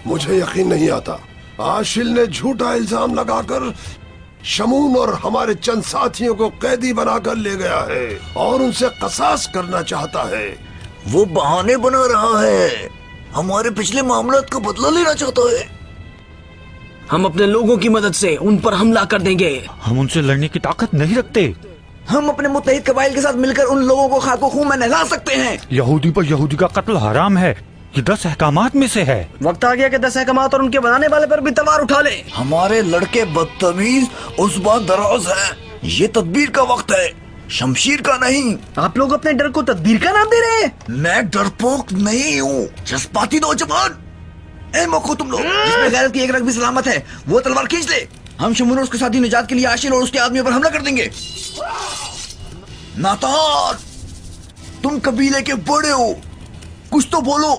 मुझे यकीन नहीं आता। आशिल ने झूठा इल्जाम लगाकर शमून और हमारे चंद साथियों को कैदी बनाकर ले गया है और उनसे कसास करना चाहता है। वो बहाने बना रहा है, हमारे पिछले मामलात का बदला लेना चाहता है। हम अपने लोगों की मदद से उन पर हमला कर देंगे। हम उनसे लड़ने की ताकत नहीं रखते। हम अपने मुत्तहिद कबाइल के साथ मिलकर उन लोगों को खाको खून में नहला सकते हैं। यहूदी पर यहूदी का कत्ल हराम है, ये 10 अहकामात में से है। वक्त आ गया कि 10 अहकामात और उनके बनाने वाले पर भी तलवार उठा ले। हमारे लड़के बदतमीज उस बात दराज है, ये तदबीर का वक्त है, शमशीर का नहीं। आप लोग अपने डर को तदबीर का नाम दे रहे हैं। मैं डरपोक नहीं हूँ, जज्बाती नौजवान। ए मौको तुम लोग, जिसमें गैरत की एक रग भी सलामत है वो तलवार खींच ले। हम शमून और उसके साथी निजात के लिए आशिल और उसके आदमियों पर हमला कर देंगे। नातान, तुम कबीले के बड़े हो, कुछ तो बोलो।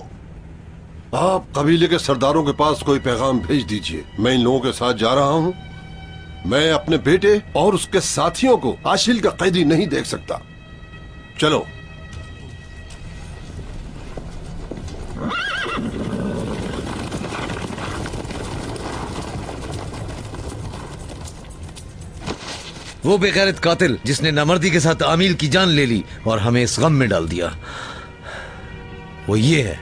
आप कबीले के सरदारों के पास कोई पैगाम भेज दीजिए। मैं इन लोगों के साथ जा रहा हूँ। मैं अपने बेटे और उसके साथियों को आशिल का कैदी नहीं देख सकता। चलो। वो बेगैरत कातिल जिसने नामर्दी के साथ आमिल की जान ले ली और हमें इस गम में डाल दिया, वो ये है।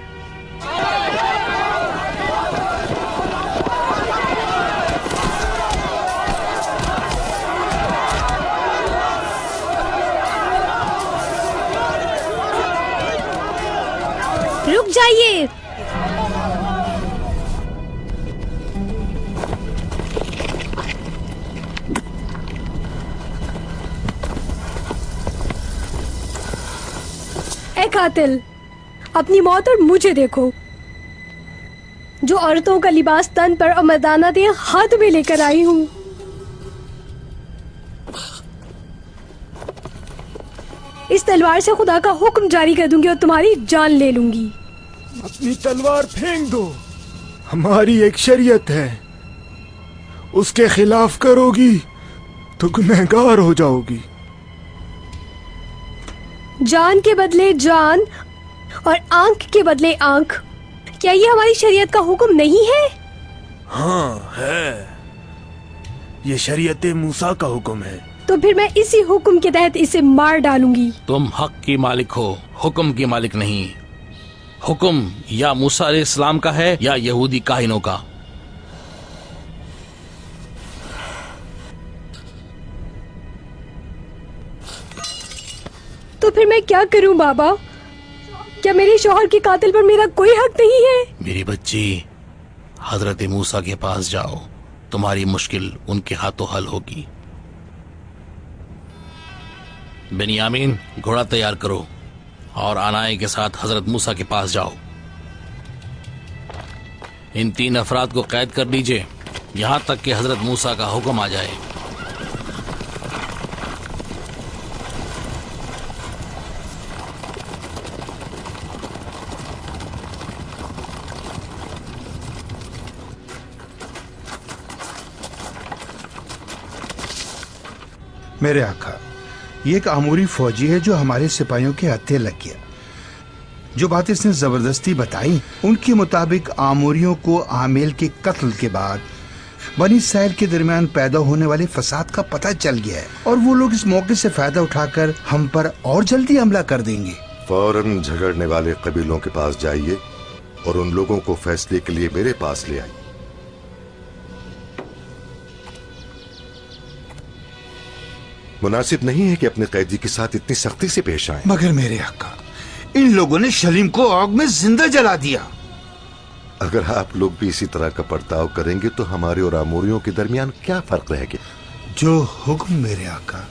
कातिल, अपनी मौत और मुझे देखो। जो औरतों का लिबास तन पर और मर्दाना दे हाथ में लेकर आई हूँ। इस तलवार से खुदा का हुक्म जारी कर दूंगी और तुम्हारी जान ले लूंगी। अपनी तलवार फेंक दो। हमारी एक शरीयत है, उसके खिलाफ करोगी तो गुनहगार हो जाओगी। जान के बदले जान और आंख के बदले आंख, क्या ये हमारी शरीयत का हुक्म नहीं है? हाँ है, ये शरीयत मूसा का हुक्म है। तो फिर मैं इसी हुक्म के तहत इसे मार डालूंगी। तुम हक की मालिक हो, हुक्म की मालिक नहीं। हुक्म या मूसा अलैहिस्सलाम का है या यहूदी काहिनों का। तो फिर मैं क्या करूं बाबा? क्या मेरे शौहर के कातिल पर मेरा कोई हक नहीं है? मेरी बच्ची, हजरत मूसा के पास जाओ, तुम्हारी मुश्किल उनके हाथों हल होगी। बेनियामीन, घोड़ा तैयार करो और आनाए के साथ हजरत मूसा के पास जाओ। इन 3 अफराद को कैद कर लीजिए यहां तक कि हजरत मूसा का हुक्म आ जाए। मेरे आका, ये एक आमूरी फौजी है जो हमारे सिपाहियों के हत्थे लग गया। जो बात इसने जबरदस्ती बताई, उनके मुताबिक आमूरियों को आमिल के कत्ल के बाद बनी इसराइल के दरमियान पैदा होने वाले फसाद का पता चल गया है और वो लोग इस मौके से फायदा उठाकर हम पर और जल्दी हमला कर देंगे। फौरन झगड़ने वाले कबीलों के पास जाइए और उन लोगों को फैसले के लिए मेरे पास ले आइए। मुनासिब नहीं है कि अपने कैदी के साथ इतनी सख्ती से पेश आए। मगर मेरे आका, इन लोगों ने सलीम को आग में जिंदा जला दिया। अगर आप लोग भी इसी तरह का बर्ताव करेंगे तो हमारे और आमोरियों के दरमियान क्या फर्क रहेगा? जो हुक्म मेरे आका।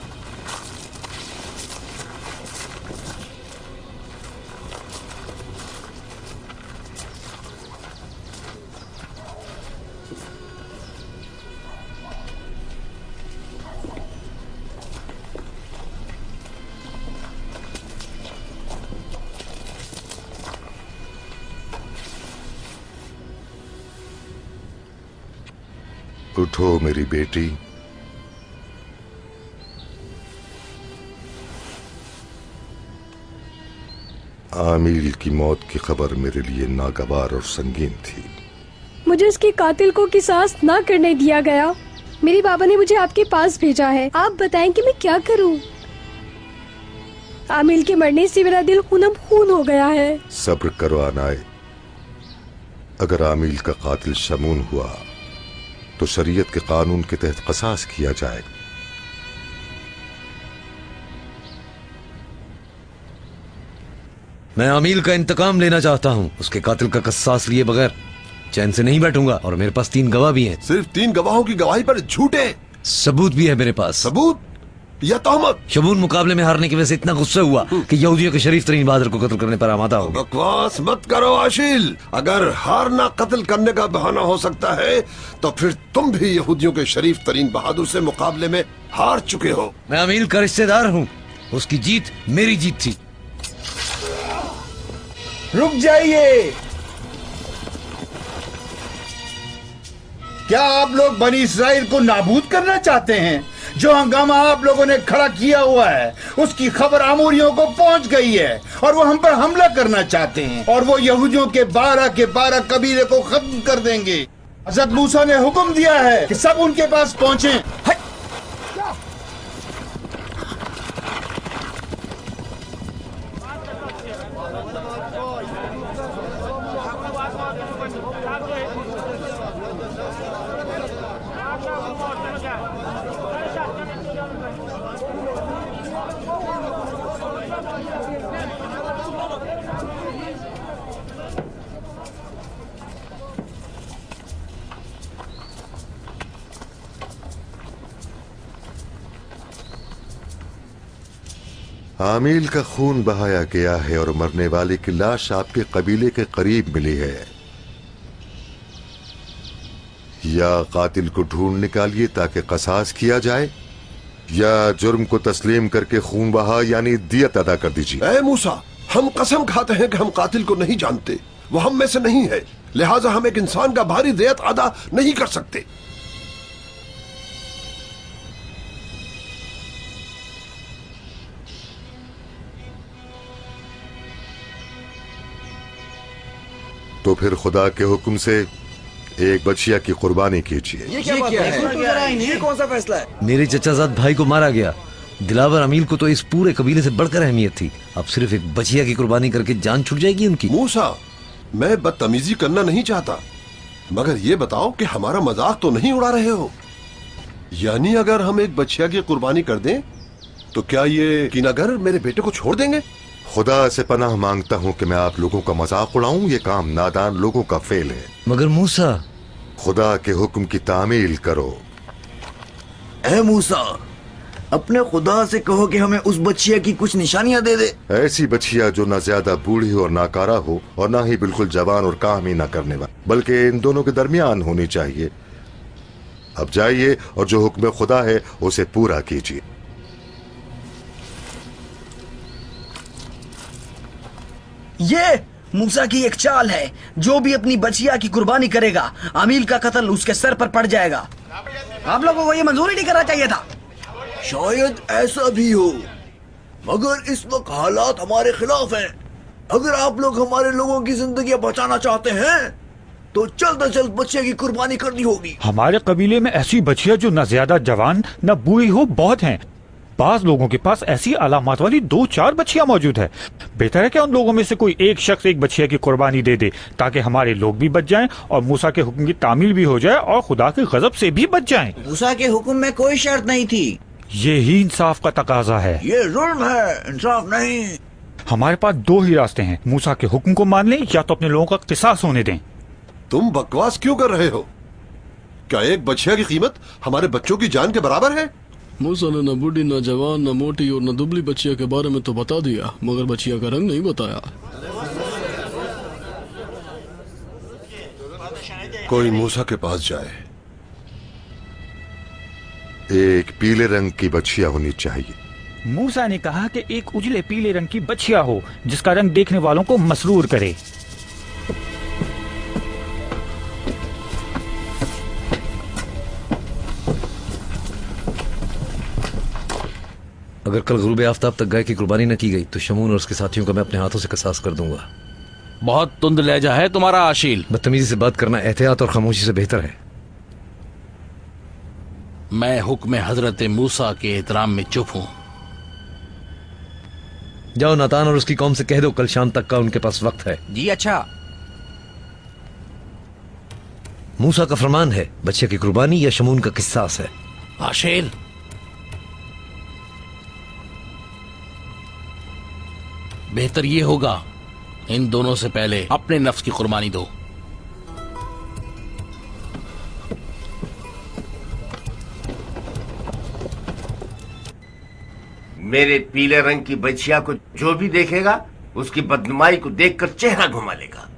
उठो मेरी बेटी। आमिल की मौत की खबर मेरे लिए नागवार और संगीन थी। मुझे उसके कातिल को किसास ना करने दिया गया। मेरे बाबा ने मुझे आपके पास भेजा है। आप बताएं कि मैं क्या करूं? आमिल के मरने से मेरा दिल खूनम खून हो गया है। सब्र करो आनाए। अगर आमिल का कातिल शमून हुआ तो शरीयत के कानून के तहत कसास किया जाएगा। मैं आमिल का इंतकाम लेना चाहता हूँ। उसके कातिल का कसास लिए बगैर चैन से नहीं बैठूंगा और मेरे पास 3 गवाह भी हैं। सिर्फ 3 गवाहों की गवाही पर झूठे सबूत भी है मेरे पास। सबूत या तहमत? शमून मुकाबले में हारने की वजह से इतना गुस्सा हुआ कि यहूदियों के शरीफ तरीन बहादुर को कत्ल करने पर आमादा हो गया। बकवास मत करो आशिल। अगर हारना कत्ल करने का बहाना हो सकता है तो फिर तुम भी यहूदियों के शरीफ तरीन बहादुर से मुकाबले में हार चुके हो। मैं अमील का रिश्तेदार हूँ। उसकी जीत मेरी जीत थी। रुक जाइए। क्या आप लोग बनी इसराइल को नाबूद करना चाहते हैं? जो हंगामा आप लोगों ने खड़ा किया हुआ है उसकी खबर आमोरियों को पहुंच गई है और वो हम पर हमला करना चाहते हैं और वो यहूदियों के 12 के 12 कबीले को खत्म कर देंगे। हज़रत मूसा ने हुक्म दिया है कि सब उनके पास पहुंचे। आमील का खून बहाया गया है और मरने वाले की लाश आपके कबीले के करीब मिली है। या कातिल को ढूंढ निकालिए ताकि कसास किया जाए, या जुर्म को तस्लीम करके खून बहा यानी दियत अदा कर दीजिए। ऐ मूसा, हम कसम खाते हैं कि हम कातिल को नहीं जानते, वो हम में से नहीं है, लिहाजा हम एक इंसान का भारी दियत अदा नहीं कर सकते। तो फिर खुदा के हुक्म से एक बच्चिया की कुर्बानी कीजिए। ये क्या बात है? ये कौन सा फैसला है? मेरे चचाजाद भाई को मारा गया। दिलावर अमील को तो इस पूरे कबीले से बढ़कर अहमियत थी। अब सिर्फ एक बचिया की कुर्बानी करके जान छूट जाएगी उनकी। मूसा, मैं बदतमीजी करना नहीं चाहता, मगर ये बताओ कि हमारा मजाक तो नहीं उड़ा रहे हो? यानी अगर हम एक बच्चिया की कुर्बानी कर दें तो क्या ये कीनागर मेरे बेटे को छोड़ देंगे? खुदा से पनाह मांगता हूँ कि मैं आप लोगों का मजाक उड़ाऊं। ये काम नादान लोगों का फेल है। मगर मूसा, खुदा के हुक्म की तामील करो। ऐ मूसा, अपने खुदा से कहो कि हमें उस बच्चिया की कुछ निशानियां दे दे। ऐसी बच्चिया जो ना ज्यादा बूढ़ी और नाकारा हो और ना ही बिल्कुल जवान और काम ही ना करने वाली, बल्कि इन दोनों के दरमियान होनी चाहिए। अब जाइए और जो हुक्म खुदा है उसे पूरा कीजिए। ये मूसा की एक चाल है। जो भी अपनी बचिया की कुर्बानी करेगा, आमील का कत्ल उसके सर पर पड़ जाएगा। आप लोगों को ये मंजूरी नहीं करना चाहिए था। शायद ऐसा भी हो, मगर इस वक्त हालात हमारे खिलाफ हैं। अगर आप लोग हमारे लोगों की जिंदगी बचाना चाहते हैं तो जल्द से जल्द बच्चे की कुर्बानी करनी होगी। हमारे कबीले में ऐसी बच्चियां जो न ज्यादा जवान न बूढ़ी हो बहुत हैं। बाज लोगों के पास ऐसी अलामत वाली 2-4 बच्चियां मौजूद है। बेहतर है कि उन लोगों में से कोई एक शख्स एक बच्चिया की कुर्बानी दे दे, ताकि हमारे लोग भी बच जाएं और मूसा के हुक्म की तामील भी हो जाए और खुदा के गजब से भी बच जाएं। मूसा के हुक्म में कोई शर्त नहीं थी। ये ही इंसाफ का तकाजा है। ये जुल्म है, इंसाफ नहीं। हमारे पास 2 ही रास्ते हैं, मूसा के हुक्म को मान लें या तो अपने लोगों का किसास होने दें। तुम बकवास क्यों कर रहे हो? क्या एक बच्चिया की कीमत हमारे बच्चों की जान के बराबर है? मूसा ने न बूढ़ी, न जवान, न मोटी और न दुबली बच्चिया के बारे में तो बता दिया, मगर बच्चिया का रंग नहीं बताया। कोई मूसा के पास जाए। एक पीले रंग की बच्चिया होनी चाहिए। मूसा ने कहा कि एक उजले पीले रंग की बच्चिया हो जिसका रंग देखने वालों को मसरूर करे। अगर कल गुरूब आफ्ताब तक गाय की कुर्बानी न की गई तो शमून और उसके साथियों का मैं अपने हाथों से कसास कर दूंगा। बहुत तुंद लहजा है तुम्हारा आशील। बदतमीजी से बात करना एहतियात और खामोशी से बेहतर है। मैं हुक्म हजरत मूसा के एहतराम में चुप हूं। जाओ नातान और उसकी कौम से कह दो कल शाम तक का उनके पास वक्त है। जी अच्छा। मूसा का फरमान है, बच्चे की कुर्बानी या शमून का किस्सास है। आशील, बेहतर ये होगा इन दोनों से पहले अपने नफ्स की कुर्बानी दो। मेरे पीले रंग की बच्चिया को जो भी देखेगा उसकी बदनुमाई को देखकर चेहरा घुमा लेगा।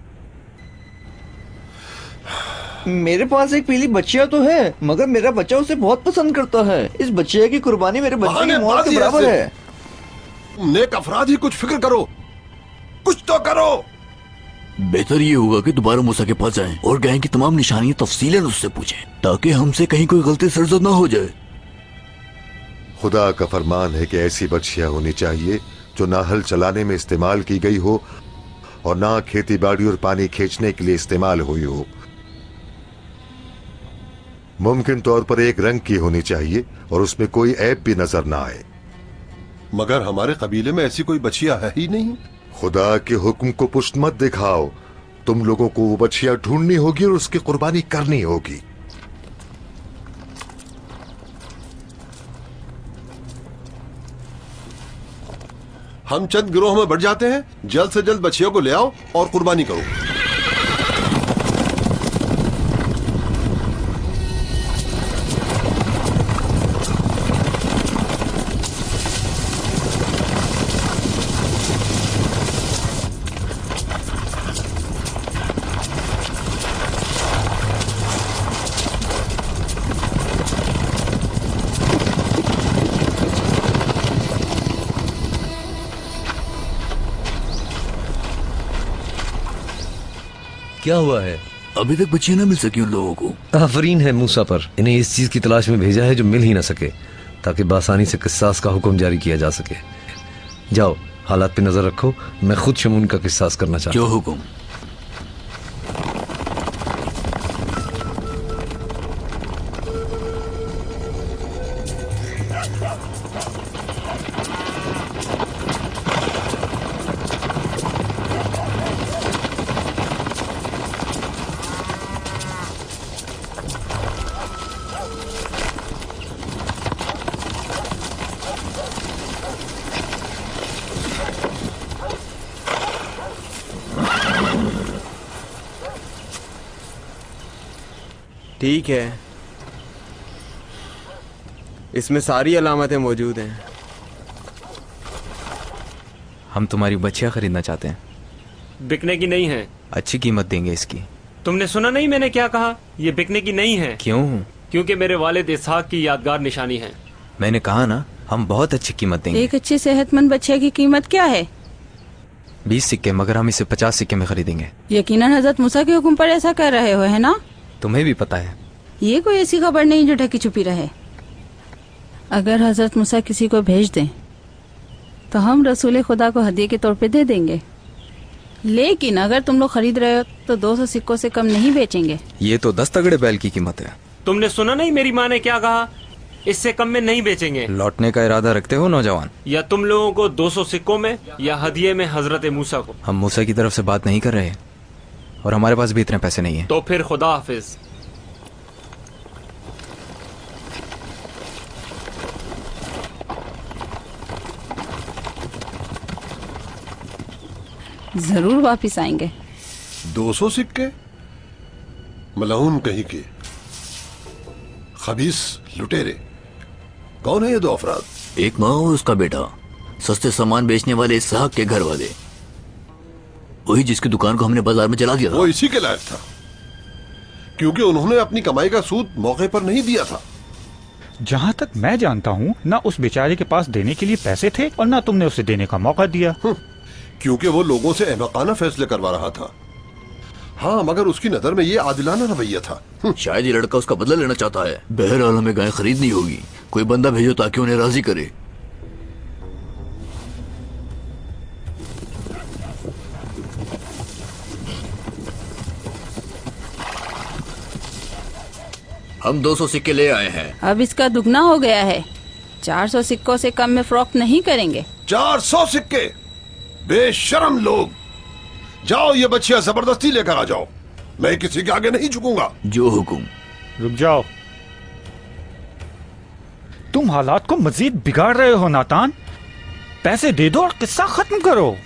मेरे पास एक पीली बच्चिया तो है, मगर मेरा बच्चा उसे बहुत पसंद करता है। इस बच्चिया की कुर्बानी मेरे बच्चे की मौत के बराबर है। नेक अफराद ही कुछ फिक्र करो, कुछ तो करो। बेहतर ये होगा कि दोबारा मूसा के पास जाएं और गाय की तमाम निशानियां तफसीलन उससे पूछें, ताकि हमसे कहीं कोई गलती सरजद ना हो जाए। खुदा का फरमान है कि ऐसी बच्चियां होनी चाहिए जो ना हल चलाने में इस्तेमाल की गई हो और ना खेती बाड़ी और पानी खींचने के लिए इस्तेमाल हुई हो। मुमकिन तौर पर एक रंग की होनी चाहिए और उसमें कोई ऐब भी नजर ना आए। मगर हमारे कबीले में ऐसी कोई बच्चिया है ही नहीं। खुदा के हुक्म को पुष्ट मत दिखाओ। तुम लोगों को वो बच्चिया ढूंढनी होगी और उसकी कुर्बानी करनी होगी। हम चंद गिरोह में बढ़ जाते हैं, जल्द से जल्द बच्चियों को ले आओ और कुर्बानी करो। क्या हुआ है? अभी तक बच्चियां न मिल सकी उन लोगों को। आफरीन है मूसा पर, इन्हें इस चीज की तलाश में भेजा है जो मिल ही ना सके, ताकि बासानी से किस्सास का हुक्म जारी किया जा सके। जाओ, हालात पे नजर रखो, मैं खुद शमून का किस्सास करना चाहता हूँ। जो हुक्म। ठीक है, इसमें सारी अलामतें मौजूद हैं। हम तुम्हारी बच्चियां खरीदना चाहते हैं। बिकने की नहीं है। अच्छी कीमत देंगे इसकी। तुमने सुना नहीं मैंने क्या कहा? ये बिकने की नहीं है। क्यों? क्योंकि मेरे वालिद इसहाक की यादगार निशानी है। मैंने कहा ना, हम बहुत अच्छी कीमत देंगे। एक अच्छी सेहतमंद बच्चे की कीमत क्या है? 20 सिक्के, मगर हम इसे 50 सिक्के में खरीदेंगे। यकीनन हजरत मूसा के हुक्म पर ऐसा कर रहे हो, है ना? तुम्हें भी पता है। ये कोई ऐसी खबर नहीं जो ढकी छुपी रहे। अगर हजरत मूसा किसी को भेज दें तो हम रसूल खुदा को हदिये के तौर पे दे देंगे, लेकिन अगर तुम लोग खरीद रहे हो तो 200 सिक्कों से कम नहीं बेचेंगे। ये तो 10 तगड़े बैल की कीमत है। तुमने सुना नहीं मेरी माँ ने क्या कहा? इससे कम में नहीं बेचेंगे। लौटने का इरादा रखते हो नौजवान? या तुम लोगों को 200 सिक्कों में या हदिये में हजरत मूसा को? हम मूसा की तरफ से बात नहीं कर रहे और हमारे पास भी इतने पैसे नहीं है। तो फिर खुदा हाफिज। जरूर वापिस आएंगे। 200 सिक्के? मलऊन कहीं के खबीस लुटेरे। कौन है ये दो अफराद? एक माँ और उसका बेटा, सस्ते सामान बेचने वाले इसहाक के घर वाले, वही जिसकी दुकान को हमने बाजार में जला दिया था। वो इसी के लायक था, क्योंकि उन्होंने अपनी कमाई का सूद मौके पर नहीं दिया था। जहाँ तक मैं जानता हूँ, ना उस बेचारे के पास देने के लिए पैसे थे और ना तुमने उसे देने का मौका दिया। क्योंकि वो लोगों से अहमकाना फैसले करवा रहा था। हाँ, मगर उसकी नजर में ये आदिलाना रवैया था। शायद ये लड़का उसका बदला लेना चाहता है। बहरहाल हमें गाय खरीदनी होगी। कोई बंदा भेजो ताकि उन्हें राजी करे। हम 200 सिक्के ले आए हैं। अब इसका दुगना हो गया है। 400 सिक्कों से कम में फरोख्त नहीं करेंगे। 400 सिक्के? बेशरम लोग! जाओ, ये बच्चियां जबरदस्ती लेकर आ जाओ। मैं किसी के आगे नहीं झुकूंगा। जो हुकुम। रुक जाओ, तुम हालात को मजीद बिगाड़ रहे हो नातान। पैसे दे दो और किस्सा खत्म करो।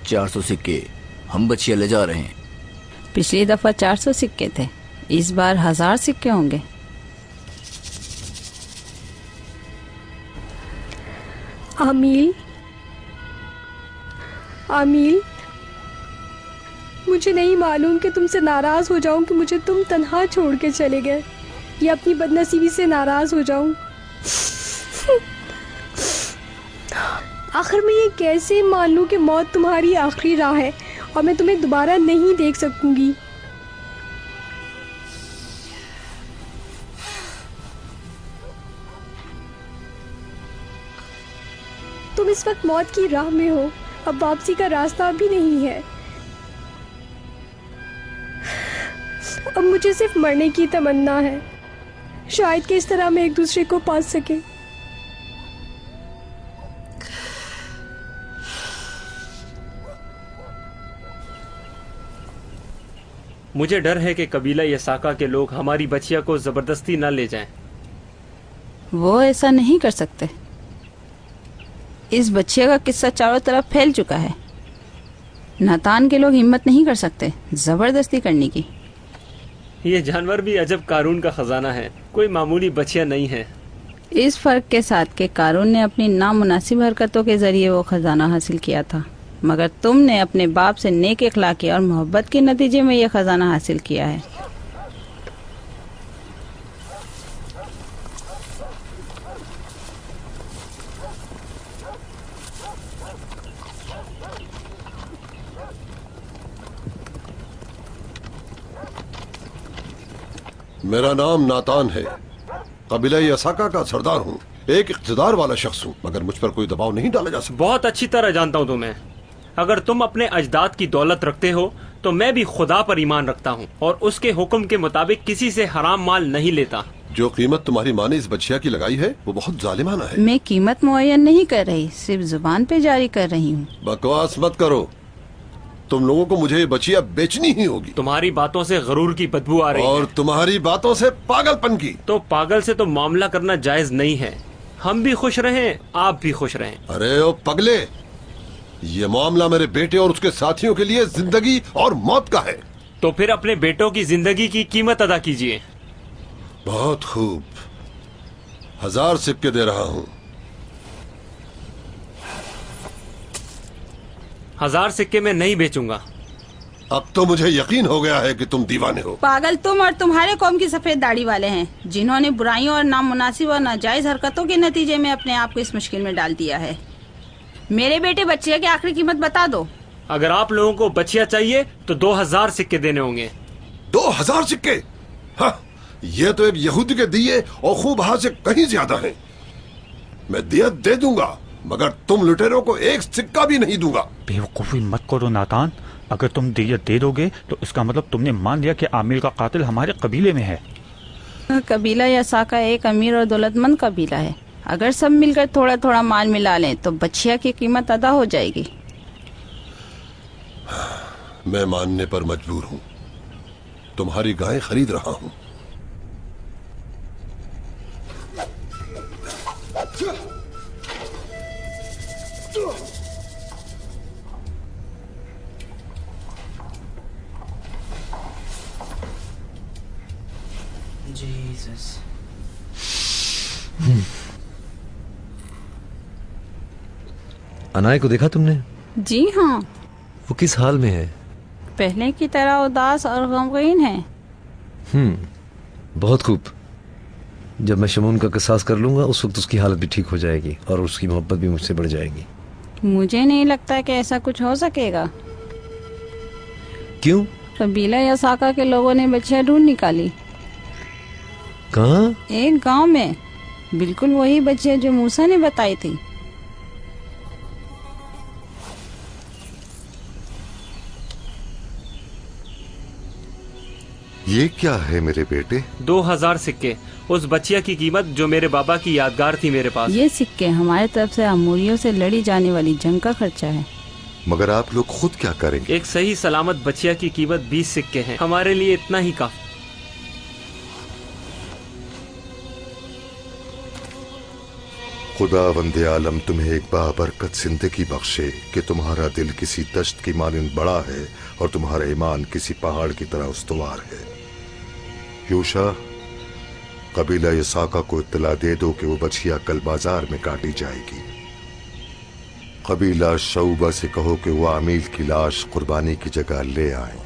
$400 सिक्के हम बच्चियां ले जा रहे हैं। पिछली दफा 400 सिक्के थे, इस बार 1000 सिक्के होंगे। आमील, आमील, मुझे नहीं मालूम कि तुमसे नाराज हो जाऊं कि मुझे तुम तन्हा छोड़ के चले गए, या अपनी बदनसीबी से नाराज हो जाऊं। आखिर मैं ये कैसे मान लूं कि मौत तुम्हारी आखिरी राह है और मैं तुम्हें दोबारा नहीं देख सकूंगी। तुम इस वक्त मौत की राह में हो, अब वापसी का रास्ता भी नहीं है। अब मुझे सिर्फ मरने की तमन्ना है, शायद कि इस तरह हम एक दूसरे को पा सके। मुझे डर है कि कबीला यसाका के लोग हमारी बच्चिया को जबरदस्ती न ले जाएं। वो ऐसा नहीं कर सकते। इस बच्चे का किस्सा चारों तरफ फैल चुका है। नातान के लोग हिम्मत नहीं कर सकते जबरदस्ती करने की। ये जानवर भी अजब कारून का खजाना है, कोई मामूली बच्चिया नहीं है। इस फर्क के साथ कि कारून ने अपनी नामुनासिब हरकतों के जरिए वो खजाना हासिल किया था, मगर तुमने अपने बाप से नेक अखलाकी और मोहब्बत के नतीजे में यह खजाना हासिल किया है। मेरा नाम नातान है, कबीला यसाका का सरदार हूँ, एक इक़्तिदार वाला शख्स हूँ, मगर मुझ पर कोई दबाव नहीं डाला जा सकता। बहुत अच्छी तरह जानता हूँ तुम्हें। अगर तुम अपने अजदाद की दौलत रखते हो तो मैं भी खुदा पर ईमान रखता हूँ और उसके हुक्म के मुताबिक किसी से हराम माल नहीं लेता। जो कीमत तुम्हारी माँ ने इस बच्चिया की लगाई है वो बहुत जालिमाना है। मैं कीमत मुअय्यन नहीं कर रही, सिर्फ जुबान पे जारी कर रही हूँ। बकवास मत करो, तुम लोगों को मुझे ये बच्चिया बेचनी ही होगी। तुम्हारी बातों से गरूर की बदबू आ रही है। और तुम्हारी बातों से पागलपन की। तो पागल से तो मामला करना जायज नहीं है। हम भी खुश रहें, आप भी खुश रहें। अरे ओ पगले, ये मामला मेरे बेटे और उसके साथियों के लिए जिंदगी और मौत का है। तो फिर अपने बेटों की जिंदगी की कीमत अदा कीजिए। बहुत खूब, 1000 सिक्के दे रहा हूँ। 1000 सिक्के में नहीं बेचूंगा। अब तो मुझे यकीन हो गया है कि तुम दीवाने हो। पागल तुम और तुम्हारे कौम की सफेद दाढ़ी वाले हैं, जिन्होंने बुराइयों और नामुनासिब और नाजायज हरकतों के नतीजे में अपने आप को इस मुश्किल में डाल दिया है। मेरे बेटे बच्चिया की आखिरी कीमत बता दो। अगर आप लोगों को बच्चिया चाहिए तो 2000 सिक्के देने होंगे। 2000 सिक्के? हाँ, ये तो एक यहूदी के दिए और खूब हाथ से कहीं ज्यादा है। मैं दियत दे दूंगा, मगर तुम लुटेरों को एक सिक्का भी नहीं दूंगा। बेवकूफी मत करो नातान, अगर तुम दियत दे दोगे तो इसका मतलब तुमने मान लिया कि आमिर का कातिल हमारे कबीले में है। कबीला यसाका एक अमीर और दौलतमंद कबीला है। अगर सब मिलकर थोड़ा थोड़ा माल मिला लें तो बच्चिया की कीमत अदा हो जाएगी। मैं मानने पर मजबूर हूँ, तुम्हारी गाय खरीद रहा हूँ। अनाय को देखा तुमने? जी हाँ। वो किस हाल में है? पहले की तरह उदास और गमगीन है। बहुत खूब। जब मैं शमून का किसास कर लूंगा उस वक्त उसकी हालत भी ठीक हो जाएगी और उसकी मोहब्बत भी मुझसे बढ़ जाएगी। मुझे नहीं लगता कि ऐसा कुछ हो सकेगा। क्यों? कबीला यसाका के लोगों ने बच्चियां ढूंढ निकाली। कहाँ? एक गांव में, बिल्कुल वही बच्चियां जो मूसा ने बताई थी। ये क्या है मेरे बेटे? 2000 सिक्के, उस बच्चिया की कीमत जो मेरे बाबा की यादगार थी मेरे पास। ये सिक्के हमारे तरफ से अमूरियों से लड़ी जाने वाली जंग का खर्चा है। मगर आप लोग खुद क्या करेंगे? एक सही सलामत बच्चिया की कीमत 20 सिक्के हैं। हमारे लिए इतना ही काफी। खुदा वंदे आलम तुम्हें एक बाबरकत जिंदगी बख्शे कि तुम्हारा दिल किसी दश्त की मानिंद बड़ा है और तुम्हारा ईमान किसी पहाड़ की तरह उस्तवार है। यूशा, कबीला यसाका को इत्तला दे दो कि वो बछिया कल बाजार में काटी जाएगी। कबीला शऊबा से कहो कि वो आमील की लाश कुर्बानी की जगह ले आए।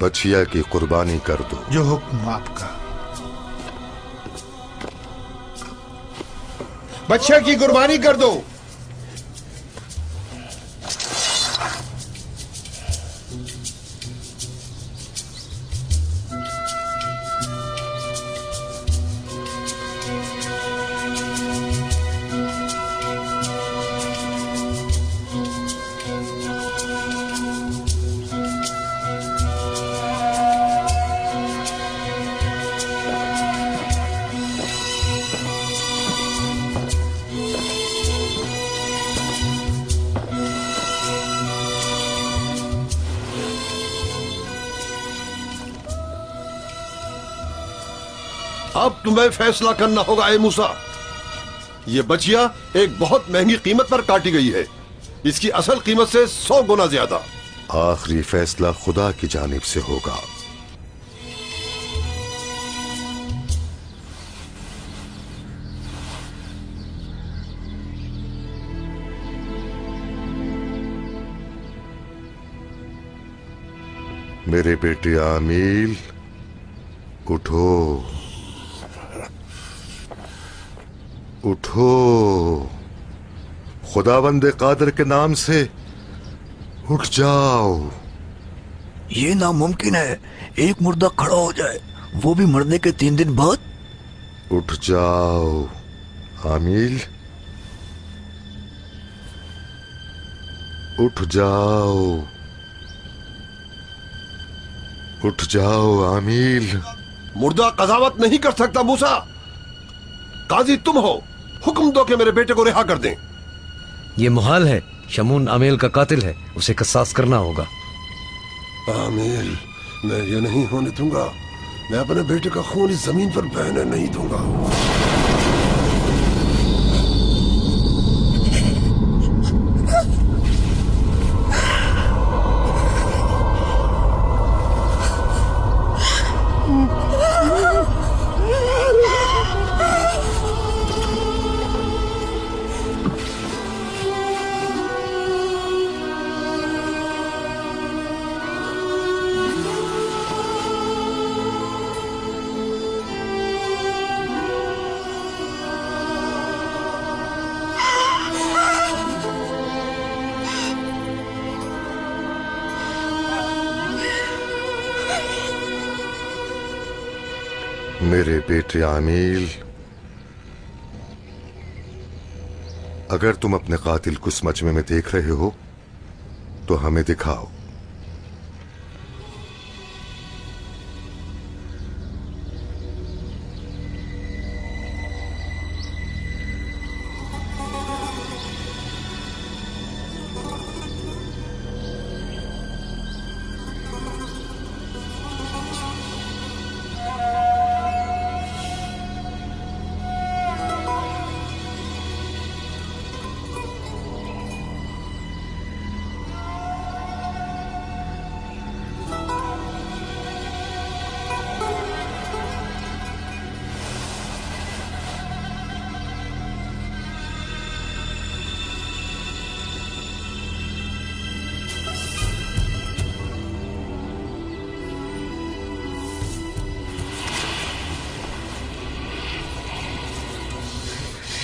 बछिया की कुर्बानी कर दो। जो हुक्म आपका। बच्चे की कुर्बानी कर दो। अब तुम्हें फैसला करना होगा ए मूसा। ये बचिया एक बहुत महंगी कीमत पर काटी गई है, इसकी असल कीमत से 100 गुना ज्यादा। आखिरी फैसला खुदा की जानिब से होगा। मेरे बेटे आमील, उठो उठो, खुदावंद कादर के नाम से उठ जाओ। ये नामुमकिन है, एक मुर्दा खड़ा हो जाए, वो भी मरने के 3 दिन बाद। उठ जाओ आमील, उठ जाओ, उठ जाओ आमील। मुर्दा कजावत नहीं कर सकता मूसा। काजी तुम हो, हुक्म दो कि मेरे बेटे को रिहा कर दें। ये मुहाल है, शमून आमेल का कातिल है, उसे कसास करना होगा। आमील, मैं ये नहीं होने दूंगा। मैं अपने बेटे का खून इस जमीन पर बहने नहीं दूंगा। मेरे बेटे आमील, अगर तुम अपने कातिल को इस मजमे में देख रहे हो तो हमें दिखाओ।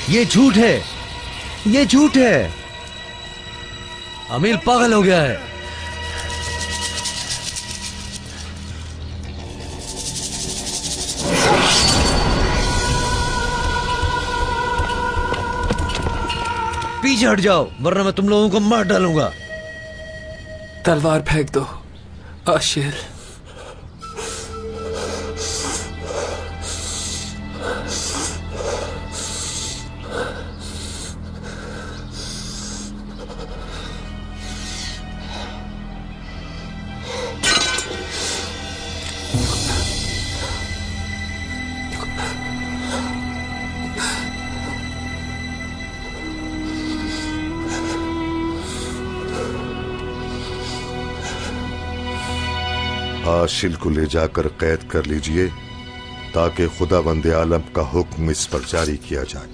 ये झूठ है, ये झूठ है। अमील पागल हो गया है। पीछे हट जाओ, वरना मैं तुम लोगों को मार डालूंगा। तलवार फेंक दो आशिल। आशिल को ले जाकर कैद कर लीजिए ताकि खुदावंद आलम का हुक्म इस पर जारी किया जाए।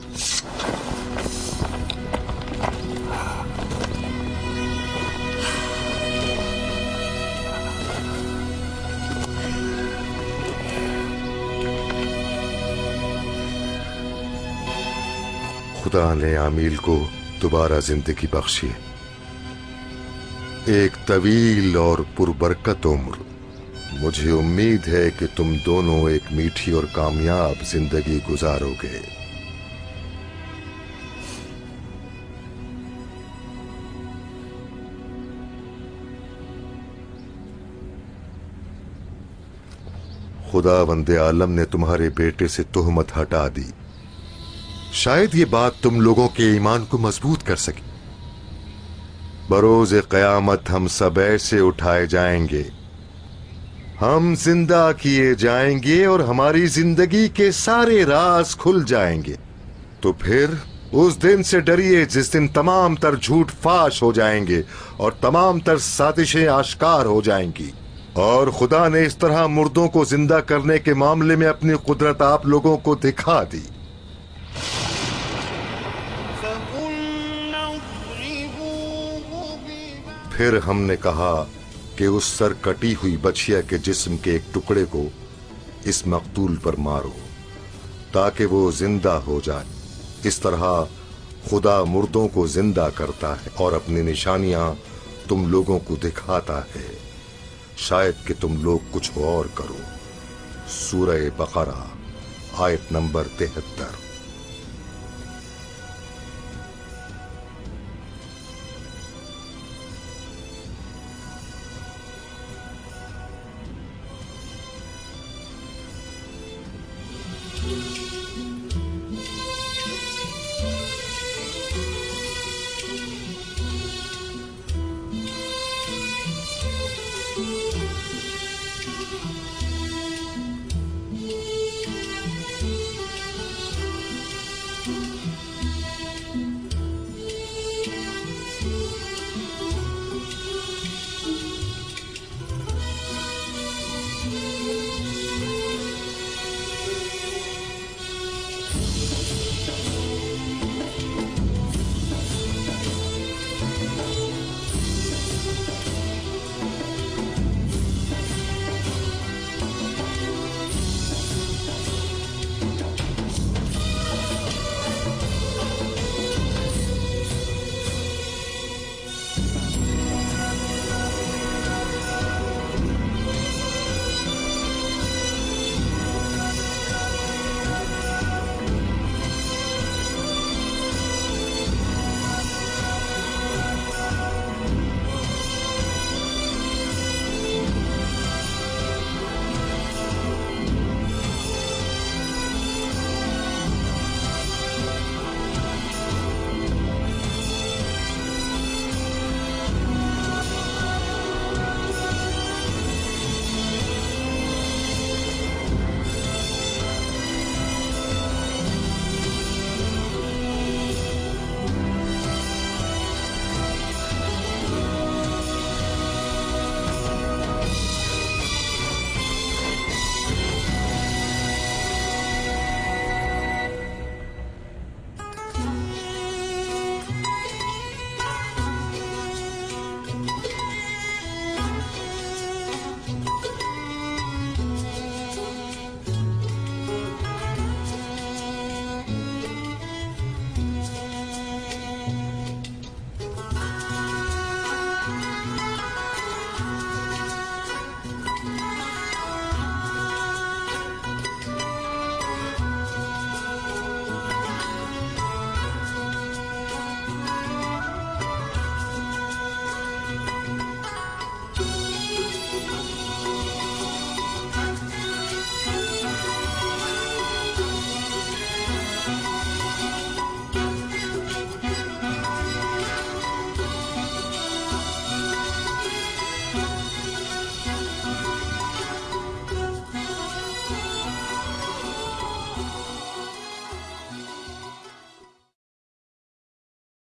खुदा ने आमील को दोबारा जिंदगी बख्शी, एक तवील और पुरबरकत उम्र। मुझे उम्मीद है कि तुम दोनों एक मीठी और कामयाब जिंदगी गुजारोगे। खुदा वंदे आलम ने तुम्हारे बेटे से तोहमत हटा दी। शायद ये बात तुम लोगों के ईमान को मजबूत कर सके। बरोज़ क़यामत हम सब ऐसे उठाए जाएंगे, हम जिंदा किए जाएंगे और हमारी जिंदगी के सारे राज खुल जाएंगे। तो फिर उस दिन से डरिए जिस दिन तमाम तर झूठ फाश हो जाएंगे और तमाम तर साजिशें आश्कार हो जाएंगी। और खुदा ने इस तरह मुर्दों को जिंदा करने के मामले में अपनी कुदरत आप लोगों को दिखा दी। फिर हमने कहा कि उस सर कटी हुई बछिया के जिस्म के एक टुकड़े को इस मकतूल पर मारो ताकि वो जिंदा हो जाए। इस तरह खुदा मुर्दों को जिंदा करता है और अपनी निशानियां तुम लोगों को दिखाता है, शायद कि तुम लोग कुछ और करो। सूरह बकरा आयत नंबर 73।